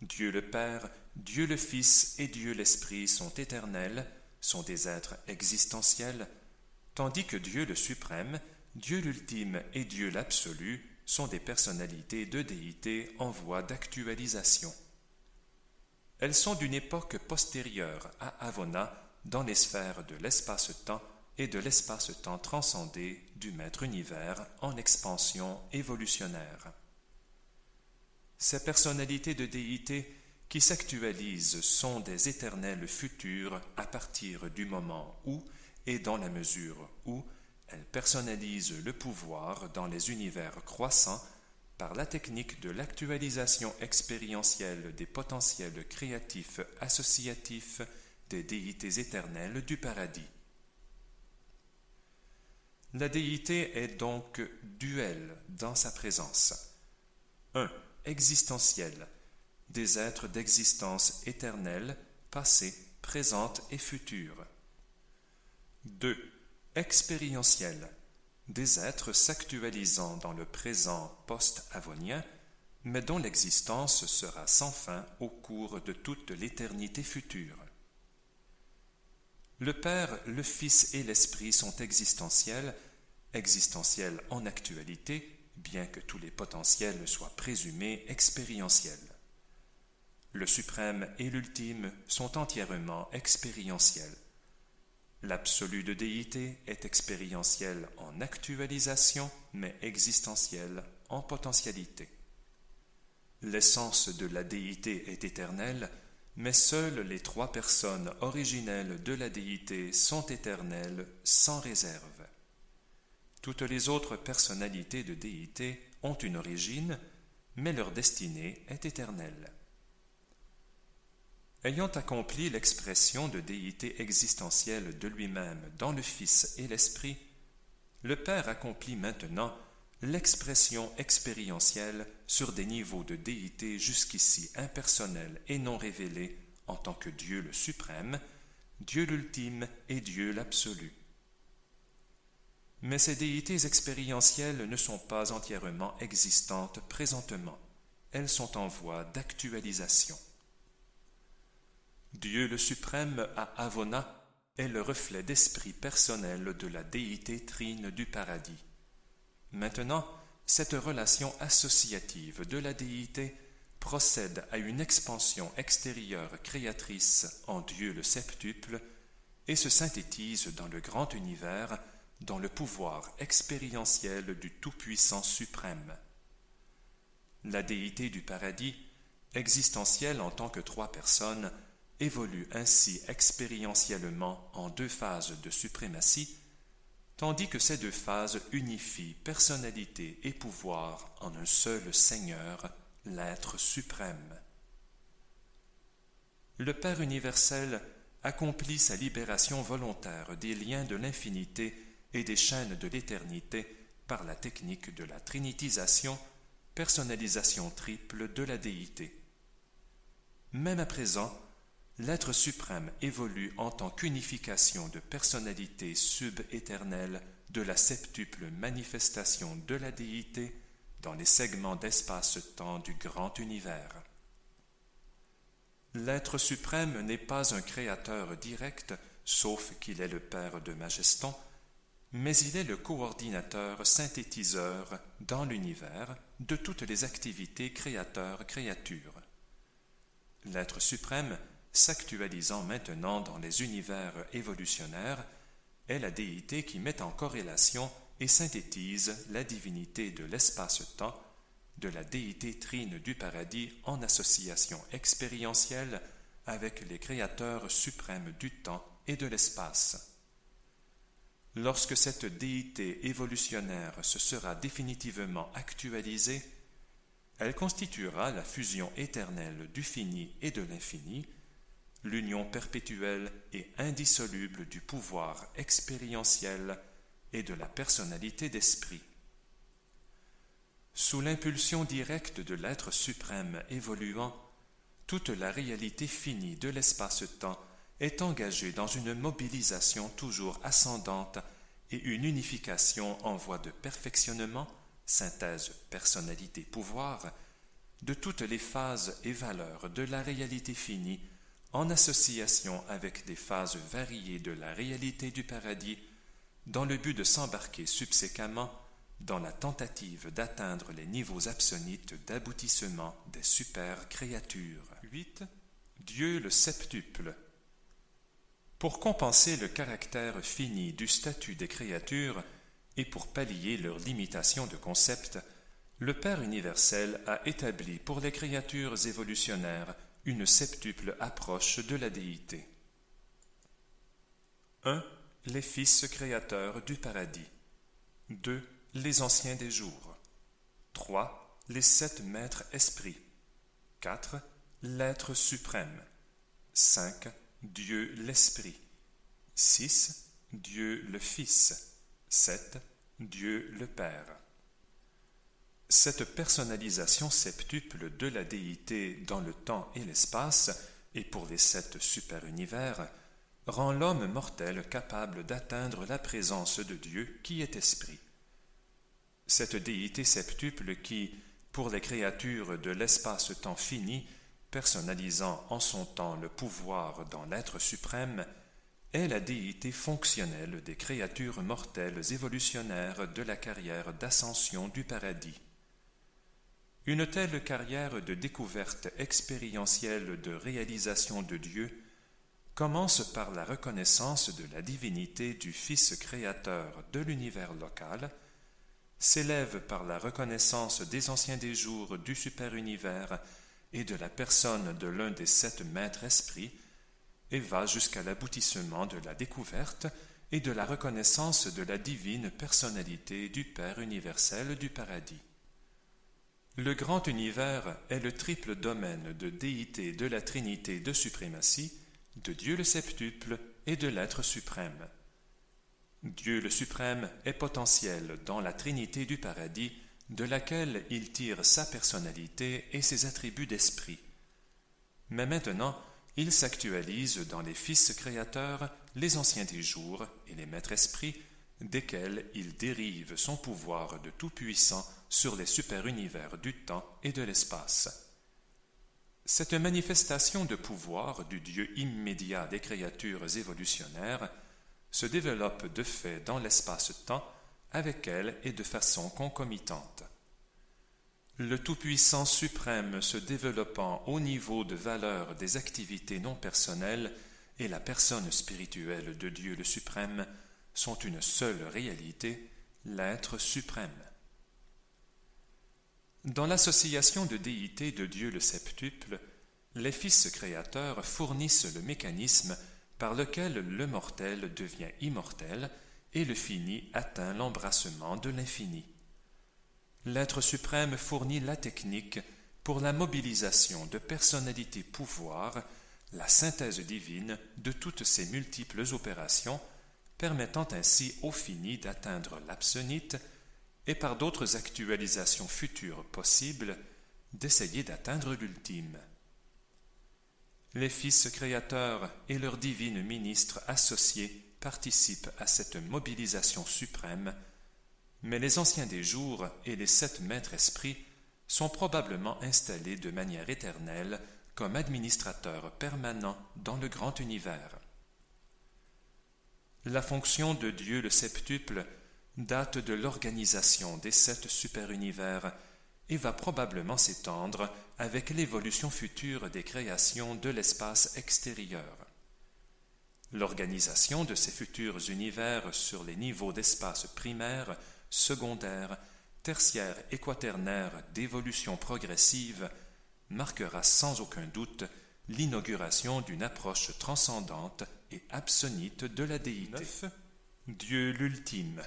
Dieu le Père, Dieu le Fils et Dieu l'Esprit sont éternels, sont des êtres existentiels, tandis que Dieu le Suprême, Dieu l'Ultime et Dieu l'Absolu sont des personnalités de déité en voie d'actualisation. Elles sont d'une époque postérieure à Avona dans les sphères de l'espace-temps et de l'espace-temps transcendé du Maître univers en expansion évolutionnaire. Ces personnalités de déité qui s'actualisent sont des éternels futurs à partir du moment où, et dans la mesure où, elles personnalisent le pouvoir dans les univers croissants par la technique de l'actualisation expérientielle des potentiels créatifs associatifs des déités éternelles du paradis. La déité est donc duelle dans sa présence. 1. Existentielle, des êtres d'existence éternelle, passée, présente et future. 2. Expérientielle, des êtres s'actualisant dans le présent post-avonien, mais dont l'existence sera sans fin au cours de toute l'éternité future. Le Père, le Fils et l'Esprit sont existentiels en actualité, bien que tous les potentiels soient présumés expérientiels. Le Suprême et l'Ultime sont entièrement expérientiels. L'absolu de déité est expérientiel en actualisation, mais existentiel en potentialité. L'essence de la déité est éternelle, mais seules les trois personnes originelles de la déité sont éternelles sans réserve. Toutes les autres personnalités de déité ont une origine, mais leur destinée est éternelle. Ayant accompli l'expression de déité existentielle de lui-même dans le Fils et l'Esprit, le Père accomplit maintenant l'expression expérientielle sur des niveaux de déité jusqu'ici impersonnels et non révélés en tant que Dieu le suprême, Dieu l'ultime et Dieu l'absolu. Mais ces déités expérientielles ne sont pas entièrement existantes présentement. Elles sont en voie d'actualisation. Dieu le suprême à Avona est le reflet d'esprit personnel de la déité trine du paradis. Maintenant, cette relation associative de la déité procède à une expansion extérieure créatrice en Dieu le septuple et se synthétise dans le grand univers, dans le pouvoir expérientiel du Tout-Puissant suprême. La déité du paradis, existentielle en tant que trois personnes, évolue ainsi expérientiellement en deux phases de suprématie, tandis que ces deux phases unifient personnalité et pouvoir en un seul Seigneur, l'être suprême. Le Père universel accomplit sa libération volontaire des liens de l'infinité et des chaînes de l'éternité par la technique de la trinitisation, personnalisation triple de la déité. Même à présent, l'être suprême évolue en tant qu'unification de personnalité sub-éternelle de la septuple manifestation de la déité dans les segments d'espace-temps du grand univers. l'être suprême n'est pas un créateur direct, sauf qu'il est le Père de Majeston, mais il est le coordinateur synthétiseur dans l'univers de toutes les activités créateur-créature. L'être suprême, s'actualisant maintenant dans les univers évolutionnaires, est la déité qui met en corrélation et synthétise la divinité de l'espace-temps, de la déité trine du paradis en association expérientielle avec les créateurs suprêmes du temps et de l'espace. Lorsque cette déité évolutionnaire se sera définitivement actualisée, elle constituera la fusion éternelle du fini et de l'infini, l'union perpétuelle et indissoluble du pouvoir expérientiel et de la personnalité d'esprit. Sous l'impulsion directe de l'être suprême évoluant, toute la réalité finie de l'espace-temps est engagée dans une mobilisation toujours ascendante et une unification en voie de perfectionnement, synthèse personnalité-pouvoir, de toutes les phases et valeurs de la réalité finie en association avec des phases variées de la réalité du paradis, dans le but de s'embarquer subséquemment dans la tentative d'atteindre les niveaux absonites d'aboutissement des super-créatures. 8. Dieu le septuple. Pour compenser le caractère fini du statut des créatures et pour pallier leur limitation de concept, le Père universel a établi pour les créatures évolutionnaires une septuple approche de la déité. 1. Les fils créateurs du paradis. 2. Les anciens des jours. 3. Les 7 maîtres esprits. 4. L'être suprême. 5. Dieu l'Esprit. 6. Dieu le Fils. 7. Dieu le Père. Cette personnalisation septuple de la déité dans le temps et l'espace, et pour les 7 super-univers, rend l'homme mortel capable d'atteindre la présence de Dieu qui est esprit. Cette déité septuple qui, pour les créatures de l'espace-temps fini, personnalisant en son temps le pouvoir dans l'être suprême, est la déité fonctionnelle des créatures mortelles évolutionnaires de la carrière d'ascension du paradis. Une telle carrière de découverte expérientielle de réalisation de Dieu commence par la reconnaissance de la divinité du Fils créateur de l'univers local, s'élève par la reconnaissance des anciens des jours du super-univers et de la personne de l'un des 7 maîtres esprits, et va jusqu'à l'aboutissement de la découverte et de la reconnaissance de la divine personnalité du Père universel du paradis. Le grand univers est le triple domaine de déité de la Trinité de suprématie, de Dieu le septuple et de l'être suprême. Dieu le suprême est potentiel dans la Trinité du paradis, de laquelle il tire sa personnalité et ses attributs d'esprit. Mais maintenant, il s'actualise dans les fils créateurs, les anciens des jours et les maîtres esprits, desquels il dérive son pouvoir de tout-puissant sur les super-univers du temps et de l'espace. Cette manifestation de pouvoir du Dieu immédiat des créatures évolutionnaires se développe de fait dans l'espace-temps avec elle et de façon concomitante. Le Tout-Puissant suprême se développant au niveau de valeur des activités non personnelles et la personne spirituelle de Dieu le suprême sont une seule réalité, l'être suprême. Dans l'association de déités de Dieu le septuple, les fils créateurs fournissent le mécanisme par lequel le mortel devient immortel et le fini atteint l'embrassement de l'infini. L'être suprême fournit la technique pour la mobilisation de personnalités pouvoir, la synthèse divine de toutes ces multiples opérations, permettant ainsi au fini d'atteindre l'absonite et par d'autres actualisations futures possibles, d'essayer d'atteindre l'ultime. Les fils créateurs et leurs divines ministres associés participent à cette mobilisation suprême, mais les anciens des jours et les 7 maîtres esprits sont probablement installés de manière éternelle comme administrateur permanent dans le grand univers. La fonction de Dieu le septuple date de l'organisation des 7 super-univers et va probablement s'étendre avec l'évolution future des créations de l'espace extérieur. L'organisation de ces futurs univers sur les niveaux d'espace primaire, secondaire, tertiaire et quaternaire d'évolution progressive marquera sans aucun doute l'inauguration d'une approche transcendante et absonite de la déité. 9. Dieu l'ultime.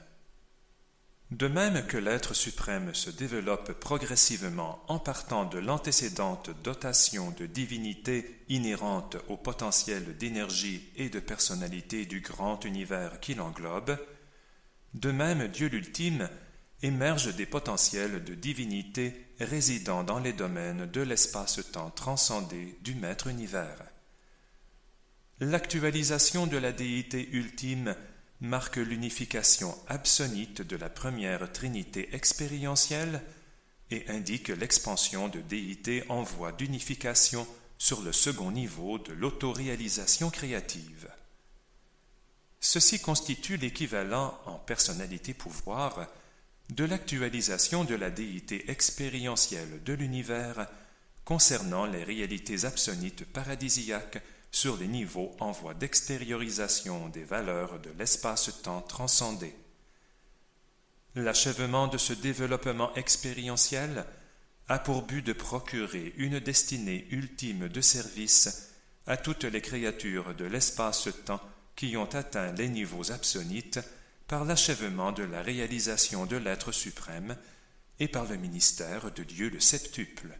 De même que l'être suprême se développe progressivement en partant de l'antécédente dotation de divinité inhérente au potentiel d'énergie et de personnalité du grand univers qui l'englobe, de même Dieu l'ultime émerge des potentiels de divinité résidant dans les domaines de l'espace-temps transcendé du maître univers. L'actualisation de la déité ultime marque l'unification absonite de la première trinité expérientielle et indique l'expansion de déités en voie d'unification sur le second niveau de l'autoréalisation créative. Ceci constitue l'équivalent en personnalité-pouvoir de l'actualisation de la déité expérientielle de l'univers concernant les réalités absonites paradisiaques sur les niveaux en voie d'extériorisation des valeurs de l'espace-temps transcendé. L'achèvement de ce développement expérientiel a pour but de procurer une destinée ultime de service à toutes les créatures de l'espace-temps qui ont atteint les niveaux absonites par l'achèvement de la réalisation de l'être suprême et par le ministère de Dieu le septuple.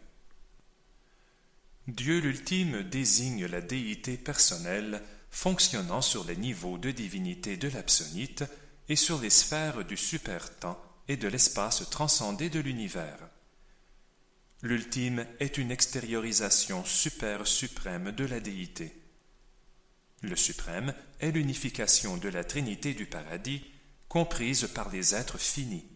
Dieu l'ultime désigne la déité personnelle fonctionnant sur les niveaux de divinité de l'absonite et sur les sphères du super-temps et de l'espace transcendé de l'univers. L'ultime est une extériorisation super-suprême de la déité. Le suprême est l'unification de la Trinité du paradis, comprise par les êtres finis.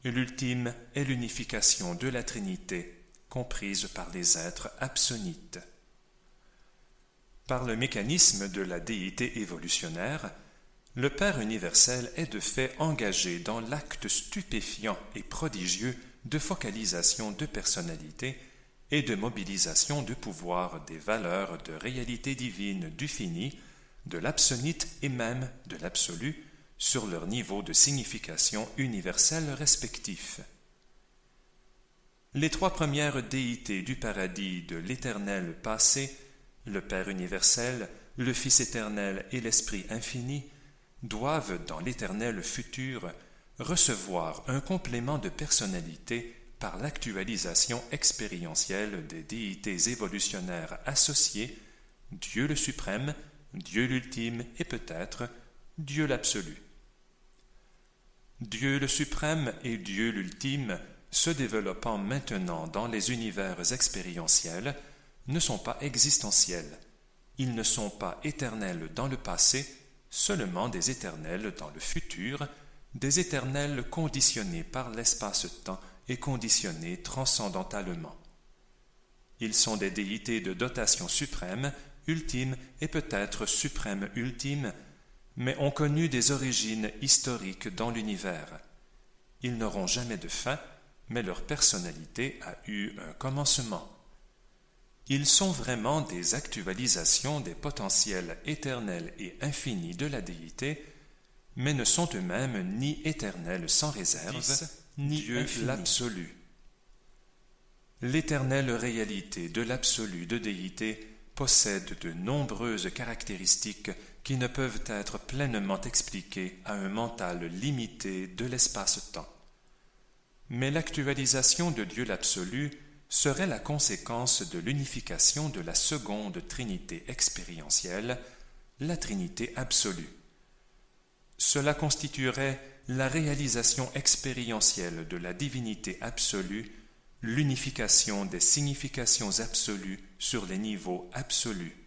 L'ultime est l'unification de la Trinité, comprise par les êtres absonites. Par le mécanisme de la déité évolutionnaire, le Père universel est de fait engagé dans l'acte stupéfiant et prodigieux de focalisation de personnalité et de mobilisation de pouvoir des valeurs de réalité divine du fini, de l'absonite et même de l'absolu sur leur niveau de signification universelle respectif. Les 3 premières déités du paradis de l'éternel passé, le Père universel, le Fils éternel et l'Esprit infini, doivent, dans l'éternel futur, recevoir un complément de personnalité par l'actualisation expérientielle des déités évolutionnaires associées, Dieu le suprême, Dieu l'ultime et peut-être Dieu l'absolu. Dieu le suprême et Dieu l'ultime, se développant maintenant dans les univers expérientiels, ne sont pas existentiels. Ils ne sont pas éternels dans le passé, seulement des éternels dans le futur, des éternels conditionnés par l'espace-temps et conditionnés transcendentalement. Ils sont des déités de dotation suprême, ultime et peut-être suprême ultime, mais ont connu des origines historiques dans l'univers. Ils n'auront jamais de fin, mais leur personnalité a eu un commencement. Ils sont vraiment des actualisations des potentiels éternels et infinis de la déité, mais ne sont eux-mêmes ni éternels sans réserve, ni Dieu l'absolu. L'éternelle réalité de l'absolu de déité possède de nombreuses caractéristiques qui ne peuvent être pleinement expliquées à un mental limité de l'espace-temps. Mais l'actualisation de Dieu l'absolu serait la conséquence de l'unification de la seconde Trinité expérientielle, la Trinité absolue. Cela constituerait la réalisation expérientielle de la divinité absolue, l'unification des significations absolues sur les niveaux absolus.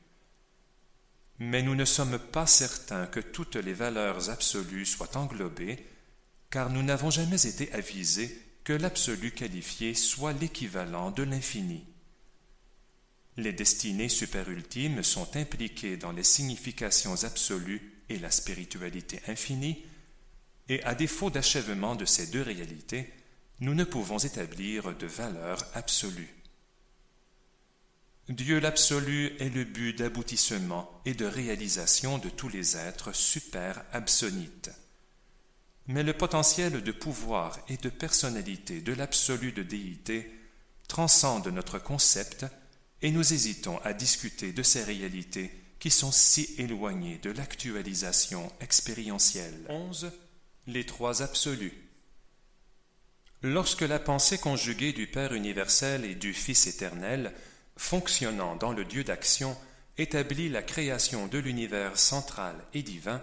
Mais nous ne sommes pas certains que toutes les valeurs absolues soient englobées, car nous n'avons jamais été avisés que l'absolu qualifié soit l'équivalent de l'infini. Les destinées superultimes sont impliquées dans les significations absolues et la spiritualité infinie, et à défaut d'achèvement de ces deux réalités, nous ne pouvons établir de valeur absolue. Dieu l'absolu est le but d'aboutissement et de réalisation de tous les êtres super-absonites. Mais le potentiel de pouvoir et de personnalité de l'absolu de déité transcende notre concept et nous hésitons à discuter de ces réalités qui sont si éloignées de l'actualisation expérientielle. 11. Les trois absolus. Lorsque la pensée conjuguée du Père universel et du Fils éternel, fonctionnant dans le Dieu d'action, établit la création de l'univers central et divin,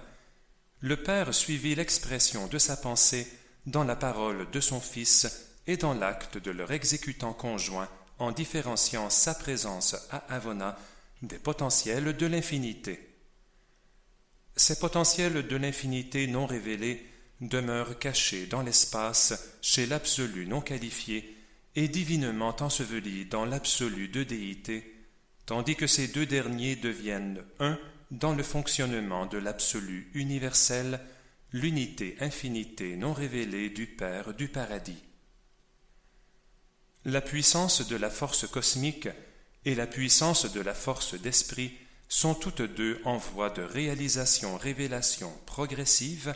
le Père suivit l'expression de sa pensée dans la parole de son Fils et dans l'acte de leur exécutant conjoint en différenciant sa présence à Avona des potentiels de l'infinité. Ces potentiels de l'infinité non révélés demeurent cachés dans l'espace chez l'absolu non qualifié et divinement ensevelis dans l'absolu de déité, tandis que ces deux derniers deviennent un dans le fonctionnement de l'absolu universel, l'unité infinité non révélée du Père du paradis. La puissance de la force cosmique et la puissance de la force d'esprit sont toutes deux en voie de réalisation-révélation progressive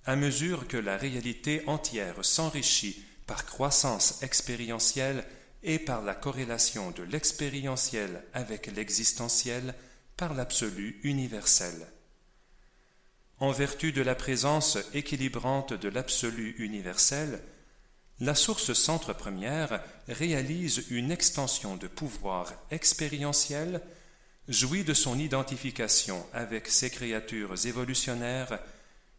à mesure que la réalité entière s'enrichit par croissance expérientielle et par la corrélation de l'expérientiel avec l'existentiel par l'absolu universel. En vertu de la présence équilibrante de l'absolu universel, la source centre première réalise une extension de pouvoir expérientiel, jouit de son identification avec ses créatures évolutionnaires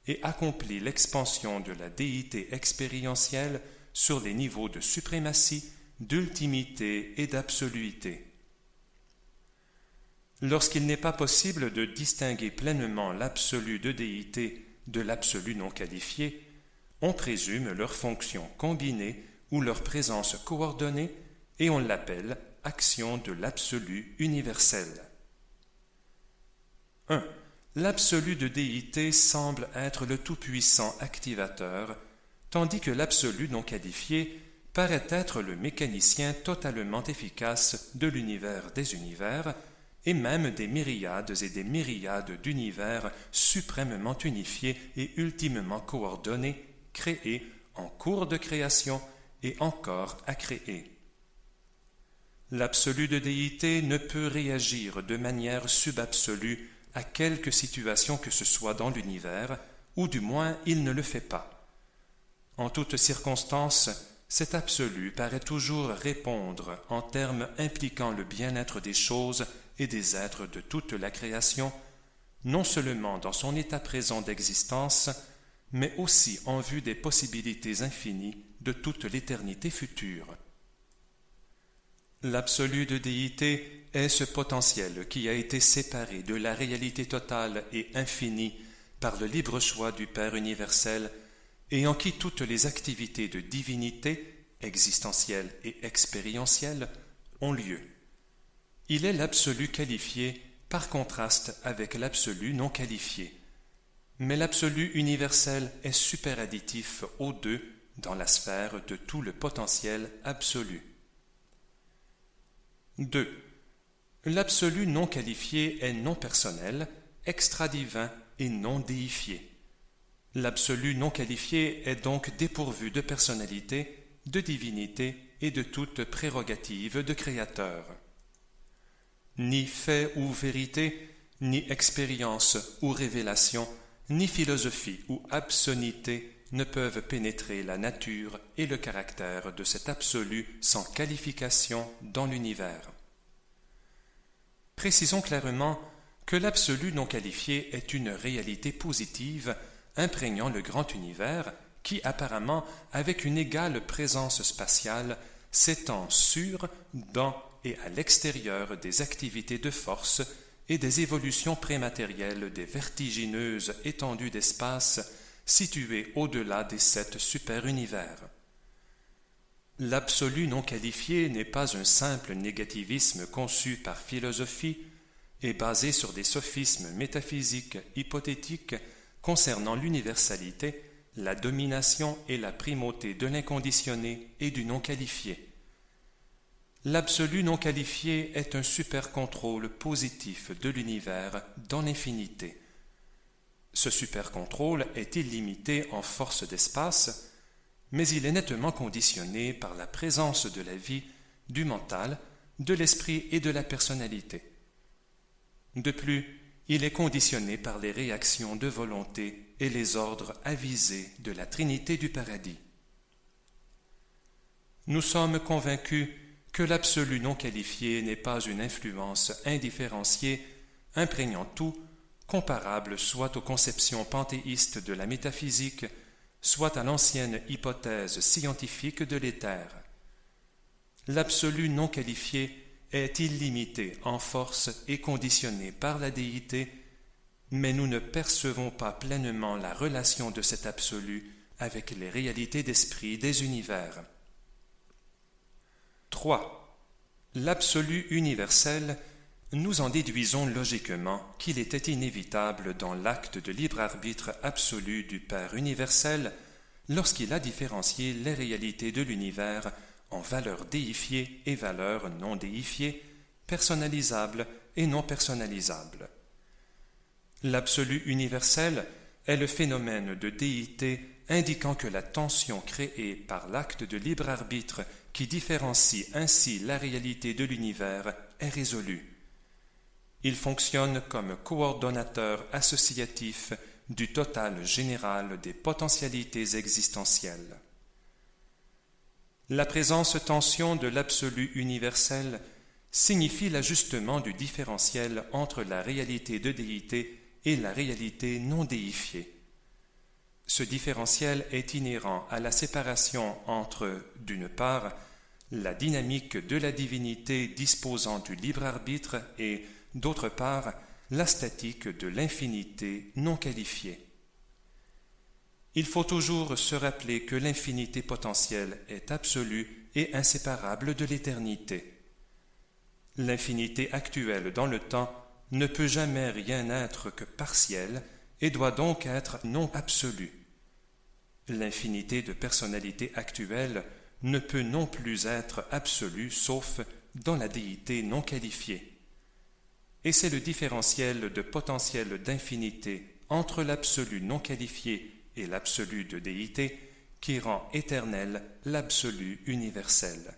et accomplit l'expansion de la déité expérientielle sur les niveaux de suprématie, d'ultimité et d'absoluité. Lorsqu'il n'est pas possible de distinguer pleinement l'absolu de déité de l'absolu non qualifié, on présume leur fonction combinée ou leur présence coordonnée et on l'appelle action de l'absolu universel. 1. L'absolu de déité semble être le tout-puissant activateur, tandis que l'absolu non qualifié paraît être le mécanicien totalement efficace de l'univers des univers, et même des myriades et des myriades d'univers suprêmement unifiés et ultimement coordonnés, créés, en cours de création et encore à créer. L'absolu de déité ne peut réagir de manière subabsolue à quelque situation que ce soit dans l'univers, ou du moins il ne le fait pas. En toutes circonstances, cet absolu paraît toujours répondre en termes impliquant le bien-être des choses et des êtres de toute la création, non seulement dans son état présent d'existence, mais aussi en vue des possibilités infinies de toute l'éternité future. L'absolu de déité est ce potentiel qui a été séparé de la réalité totale et infinie par le libre choix du Père universel et en qui toutes les activités de divinité, existentielle et expérientielle, ont lieu. Il est l'absolu qualifié par contraste avec l'absolu non qualifié. Mais l'absolu universel est superadditif aux deux dans la sphère de tout le potentiel absolu. 2. L'absolu non qualifié est non personnel, extra-divin et non déifié. L'absolu non qualifié est donc dépourvu de personnalité, de divinité et de toute prérogative de créateur. Ni fait ou vérité, ni expérience ou révélation, ni philosophie ou absonité ne peuvent pénétrer la nature et le caractère de cet absolu sans qualification dans l'univers. Précisons clairement que l'absolu non qualifié est une réalité positive imprégnant le grand univers qui apparemment, avec une égale présence spatiale, s'étend sur, dans et à l'extérieur des activités de force et des évolutions prématérielles des vertigineuses étendues d'espace situées au-delà des 7 super-univers. L'absolu non qualifié n'est pas un simple négativisme conçu par philosophie et basé sur des sophismes métaphysiques hypothétiques concernant l'universalité, la domination et la primauté de l'inconditionné et du non qualifié. L'absolu non qualifié est un supercontrôle positif de l'univers dans l'infinité. Ce supercontrôle est illimité en force d'espace, mais il est nettement conditionné par la présence de la vie, du mental, de l'esprit et de la personnalité. De plus, il est conditionné par les réactions de volonté et les ordres avisés de la Trinité du paradis. Nous sommes convaincus que l'absolu non qualifié n'est pas une influence indifférenciée, imprégnant tout, comparable soit aux conceptions panthéistes de la métaphysique, soit à l'ancienne hypothèse scientifique de l'éther. L'absolu non qualifié est illimité en force et conditionné par la déité, mais nous ne percevons pas pleinement la relation de cet absolu avec les réalités d'esprit des univers. 3. L'absolu universel, nous en déduisons logiquement qu'il était inévitable dans l'acte de libre arbitre absolu du Père universel lorsqu'il a différencié les réalités de l'univers en valeurs déifiées et valeurs non déifiées, personnalisables et non personnalisables. L'absolu universel est le phénomène de déité indiquant que la tension créée par l'acte de libre arbitre qui différencie ainsi la réalité de l'univers est résolue. Il fonctionne comme coordonnateur associatif du total général des potentialités existentielles. La présence-tension de l'absolu universel signifie l'ajustement du différentiel entre la réalité de déité et la réalité non déifiée. Ce différentiel est inhérent à la séparation entre, d'une part, la dynamique de la divinité disposant du libre arbitre et, d'autre part, la statique de l'infinité non qualifiée. Il faut toujours se rappeler que l'infinité potentielle est absolue et inséparable de l'éternité. L'infinité actuelle dans le temps ne peut jamais rien être que partiel et doit donc être non absolue. L'infinité de personnalité actuelle ne peut non plus être absolue sauf dans la déité non qualifiée. Et c'est le différentiel de potentiel d'infinité entre l'absolu non qualifié et l'absolu de déité qui rend éternel l'absolu universel.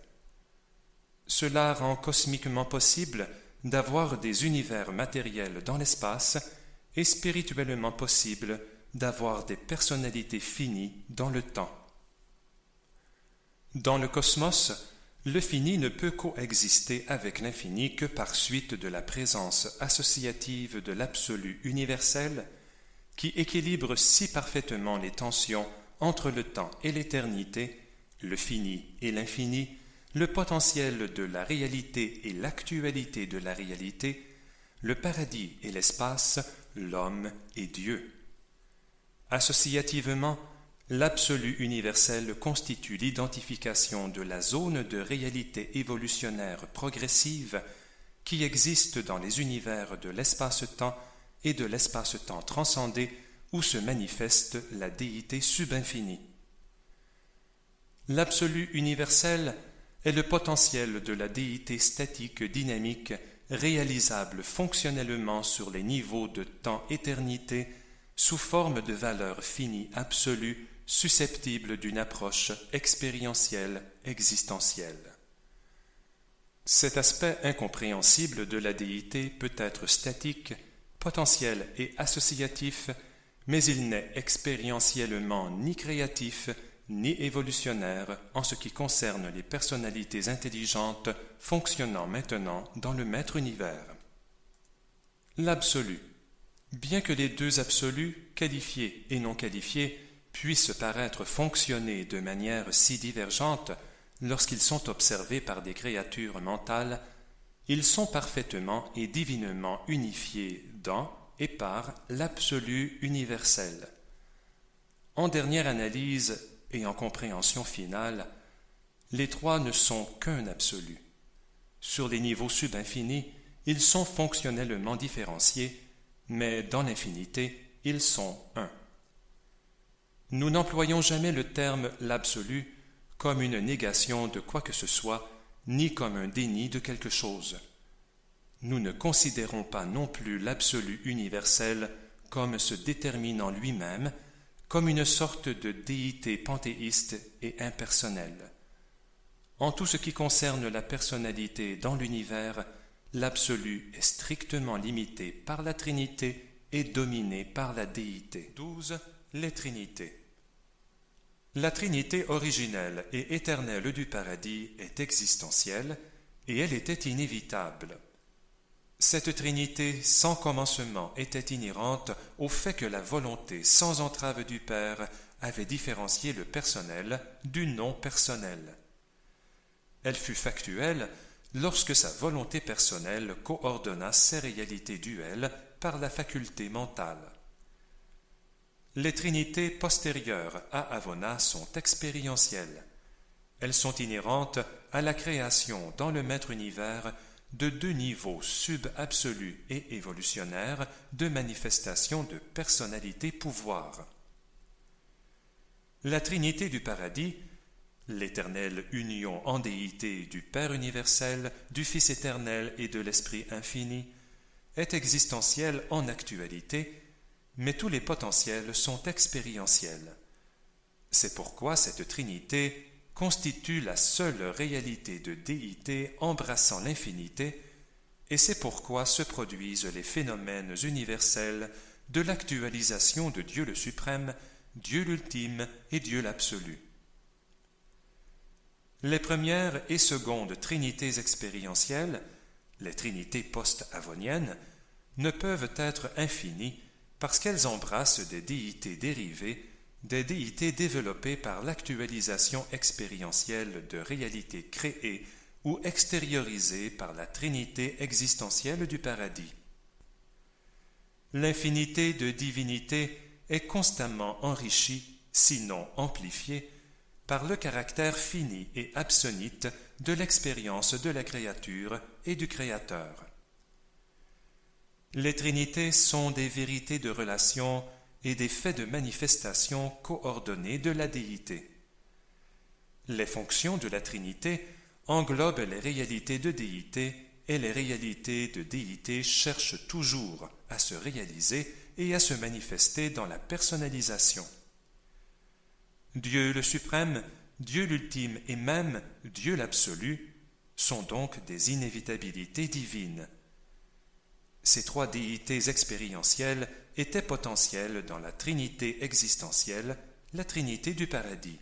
Cela rend cosmiquement possible d'avoir des univers matériels dans l'espace et spirituellement possible d'avoir des personnalités finies dans le temps. Dans le cosmos, le fini ne peut coexister avec l'infini que par suite de la présence associative de l'absolu universel qui équilibre si parfaitement les tensions entre le temps et l'éternité, le fini et l'infini, le potentiel de la réalité et l'actualité de la réalité, le paradis et l'espace, l'homme et Dieu. Associativement, l'absolu universel constitue l'identification de la zone de réalité évolutionnaire progressive qui existe dans les univers de l'espace-temps et de l'espace-temps transcendé où se manifeste la déité subinfinie. L'absolu universel est le potentiel de la déité statique dynamique réalisable fonctionnellement sur les niveaux de temps-éternité sous forme de valeurs finies absolues susceptibles d'une approche expérientielle existentielle. Cet aspect incompréhensible de la déité peut être statique, potentiel et associatif, mais il n'est expérientiellement ni créatif ni évolutionnaire en ce qui concerne les personnalités intelligentes fonctionnant maintenant dans le maître univers. L'absolu. Bien que les deux absolus, qualifiés et non qualifiés, puissent paraître fonctionner de manière si divergente lorsqu'ils sont observés par des créatures mentales, ils sont parfaitement et divinement unifiés dans et par l'absolu universel. En dernière analyse et en compréhension finale, Les trois ne sont qu'un absolu. Sur les niveaux subinfinis, ils sont fonctionnellement différenciés, mais dans l'infinité, ils sont un. Nous n'employons jamais le terme l'absolu comme une négation de quoi que ce soit, ni comme un déni de quelque chose. Nous ne considérons pas non plus l'absolu universel comme se déterminant lui-même, comme une sorte de déité panthéiste et impersonnelle. En tout ce qui concerne la personnalité dans l'univers, l'absolu est strictement limité par la Trinité et dominé par la déité. 12. Les Trinités. La Trinité originelle et éternelle du paradis est existentielle et elle était inévitable. Cette Trinité sans commencement était inhérente au fait que la volonté sans entrave du Père avait différencié le personnel du non personnel. Elle fut factuelle lorsque sa volonté personnelle coordonna ses réalités duelles par la faculté mentale. Les trinités postérieures à Avona sont expérientielles. Elles sont inhérentes à la création dans le maître univers de deux niveaux sub-absolus et évolutionnaires de manifestation de personnalité-pouvoir. La Trinité du paradis, l'éternelle union en déité du Père universel, du Fils éternel et de l'Esprit infini, est existentielle en actualité, mais tous les potentiels sont expérientiels. C'est pourquoi cette Trinité constitue la seule réalité de déité embrassant l'infinité, et c'est pourquoi se produisent les phénomènes universels de l'actualisation de Dieu le suprême, Dieu l'ultime et Dieu l'absolu. Les premières et secondes trinités expérientielles, les trinités post-avoniennes, ne peuvent être infinies parce qu'elles embrassent des déités dérivées, des déités développées par l'actualisation expérientielle de réalités créées ou extériorisées par la trinité existentielle du paradis. L'infinité de divinité est constamment enrichie, sinon amplifiée, par le caractère fini et absonite de l'expérience de la créature et du Créateur. Les trinités sont des vérités de relation et des faits de manifestation coordonnés de la déité. Les fonctions de la Trinité englobent les réalités de déité et les réalités de déité cherchent toujours à se réaliser et à se manifester dans la personnalisation. Dieu le suprême, Dieu l'ultime et même Dieu l'absolu sont donc des inévitabilités divines. Ces trois déités expérientielles étaient potentielles dans la Trinité existentielle, la Trinité du paradis.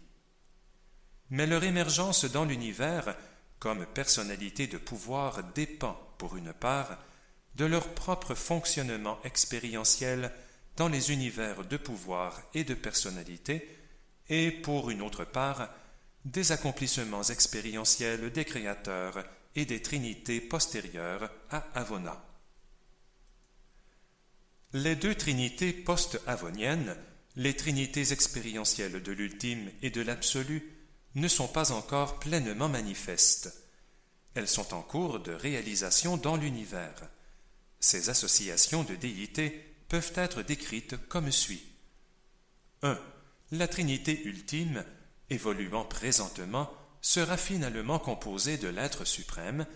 Mais leur émergence dans l'univers, comme personnalité de pouvoir, dépend, pour une part, de leur propre fonctionnement expérientiel dans les univers de pouvoir et de personnalité, et, pour une autre part, des accomplissements expérientiels des créateurs et des trinités postérieures à Avona. Les deux trinités post-avoniennes, les trinités expérientielles de l'ultime et de l'absolu, ne sont pas encore pleinement manifestes. Elles sont en cours de réalisation dans l'univers. Ces associations de déités peuvent être décrites comme suit. 1. La Trinité ultime, évoluant présentement, sera finalement composée de l'être suprême,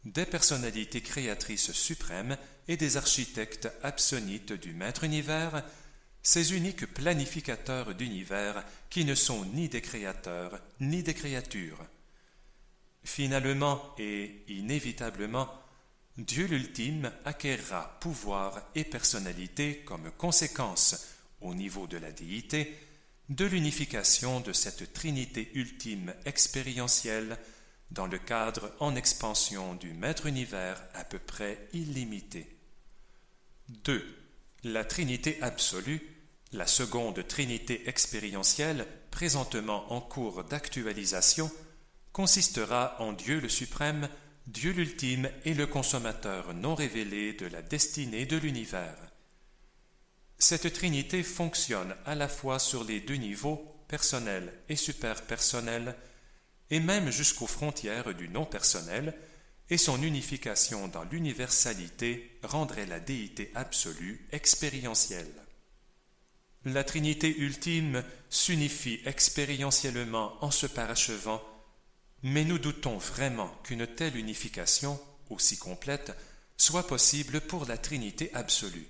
des personnalités créatrices suprêmes et des architectes absonites du maître univers, ces uniques planificateurs d'univers qui ne sont ni des créateurs ni des créatures. Finalement et inévitablement, Dieu l'ultime acquérera pouvoir et personnalité comme conséquence, au niveau de la déité, de l'unification de cette trinité ultime expérientielle dans le cadre en expansion du maître univers à peu près illimité. 2. La trinité absolue, la seconde trinité expérientielle présentement en cours d'actualisation, consistera en Dieu le suprême, Dieu l'ultime et le consommateur non révélé de la destinée de l'univers. Cette trinité fonctionne à la fois sur les deux niveaux, personnel et superpersonnel, et même jusqu'aux frontières du non personnel, et son unification dans l'universalité rendrait la déité absolue expérientielle. La Trinité ultime s'unifie expérientiellement en se parachevant, mais nous doutons vraiment qu'une telle unification, aussi complète, soit possible pour la Trinité absolue.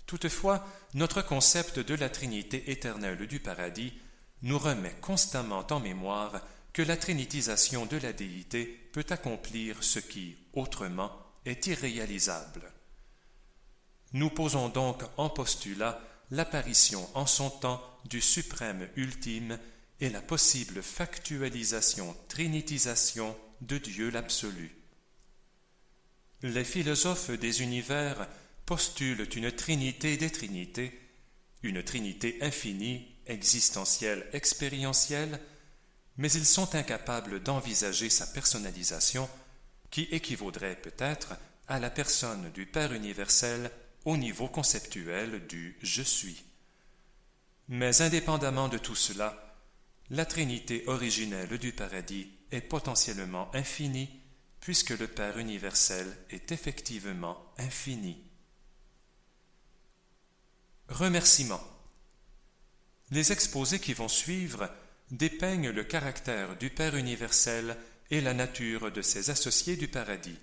Toutefois, notre concept de la Trinité éternelle du paradis nous remet constamment en mémoire que la trinitisation de la déité peut accomplir ce qui, autrement, est irréalisable. Nous posons donc en postulat l'apparition en son temps du suprême ultime et la possible factualisation, trinitisation de Dieu l'absolu. Les philosophes des univers postulent une trinité des trinités, une trinité infinie, existentielle, expérientielle, mais ils sont incapables d'envisager sa personnalisation, qui équivaudrait peut-être à la personne du Père universel au niveau conceptuel du « je suis ». Mais indépendamment de tout cela, la Trinité originelle du paradis est potentiellement infinie, puisque le Père universel est effectivement infini. Remerciements. Les exposés qui vont suivre dépeignent le caractère du Père universel et la nature de ses associés du paradis.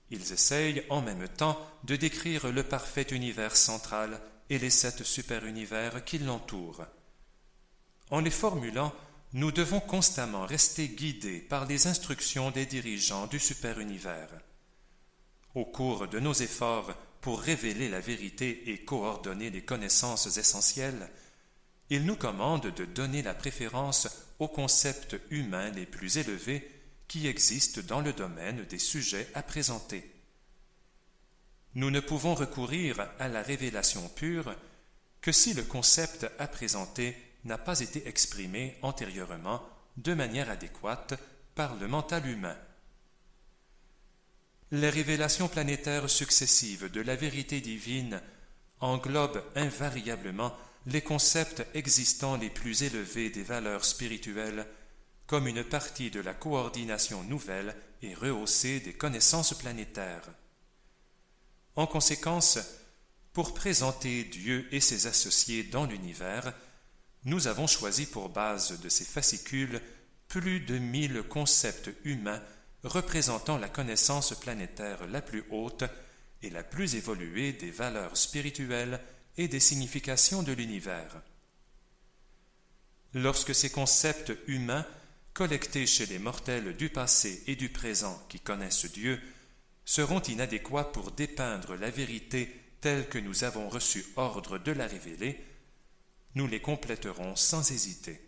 Ils essayent en même temps de décrire le parfait univers central et les 7 super-univers qui l'entourent. En les formulant, nous devons constamment rester guidés par les instructions des dirigeants du super-univers. Au cours de nos efforts pour révéler la vérité et coordonner les connaissances essentielles, ils nous commandent de donner la préférence aux concepts humains les plus élevés qui existent dans le domaine des sujets à présenter. Nous ne pouvons recourir à la révélation pure que si le concept à présenter n'a pas été exprimé antérieurement de manière adéquate par le mental humain. Les révélations planétaires successives de la vérité divine englobent invariablement les concepts existants les plus élevés des valeurs spirituelles comme une partie de la coordination nouvelle et rehaussée des connaissances planétaires. En conséquence, pour présenter Dieu et ses associés dans l'univers, nous avons choisi pour base de ces fascicules plus de 1000 concepts humains représentant la connaissance planétaire la plus haute et la plus évoluée des valeurs spirituelles et des significations de l'univers. Lorsque ces concepts humains, collectés chez les mortels du passé et du présent qui connaissent Dieu, seront inadéquats pour dépeindre la vérité telle que nous avons reçu ordre de la révéler, nous les compléterons sans hésiter.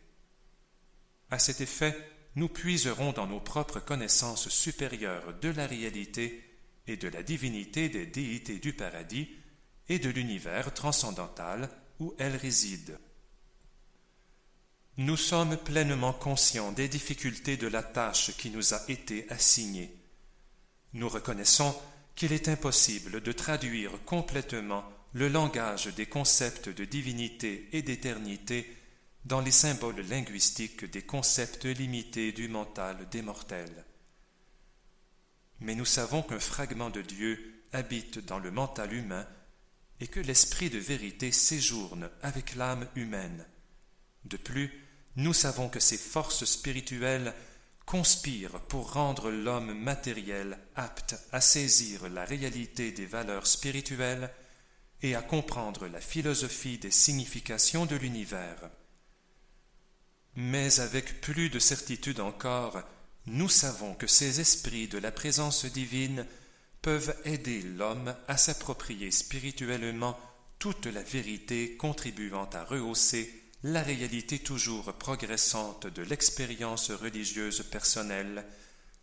À cet effet, nous puiserons dans nos propres connaissances supérieures de la réalité et de la divinité des déités du paradis et de l'univers transcendantal où elles résident. Nous sommes pleinement conscients des difficultés de la tâche qui nous a été assignée. Nous reconnaissons qu'il est impossible de traduire complètement le langage des concepts de divinité et d'éternité dans les symboles linguistiques des concepts limités du mental des mortels. Mais nous savons qu'un fragment de Dieu habite dans le mental humain et que l'esprit de vérité séjourne avec l'âme humaine. De plus, nous savons que ces forces spirituelles conspirent pour rendre l'homme matériel apte à saisir la réalité des valeurs spirituelles et à comprendre la philosophie des significations de l'univers. Mais avec plus de certitude encore, nous savons que ces esprits de la présence divine peuvent aider l'homme à s'approprier spirituellement toute la vérité contribuant à rehausser la réalité toujours progressante de l'expérience religieuse personnelle,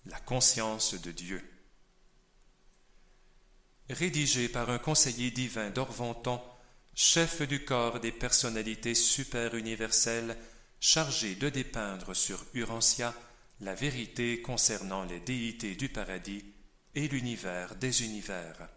la conscience de Dieu. Rédigé par un conseiller divin d'Orvonton, chef du corps des personnalités super-universelles, chargé de dépeindre sur Urantia la vérité concernant les déités du paradis et l'univers des univers.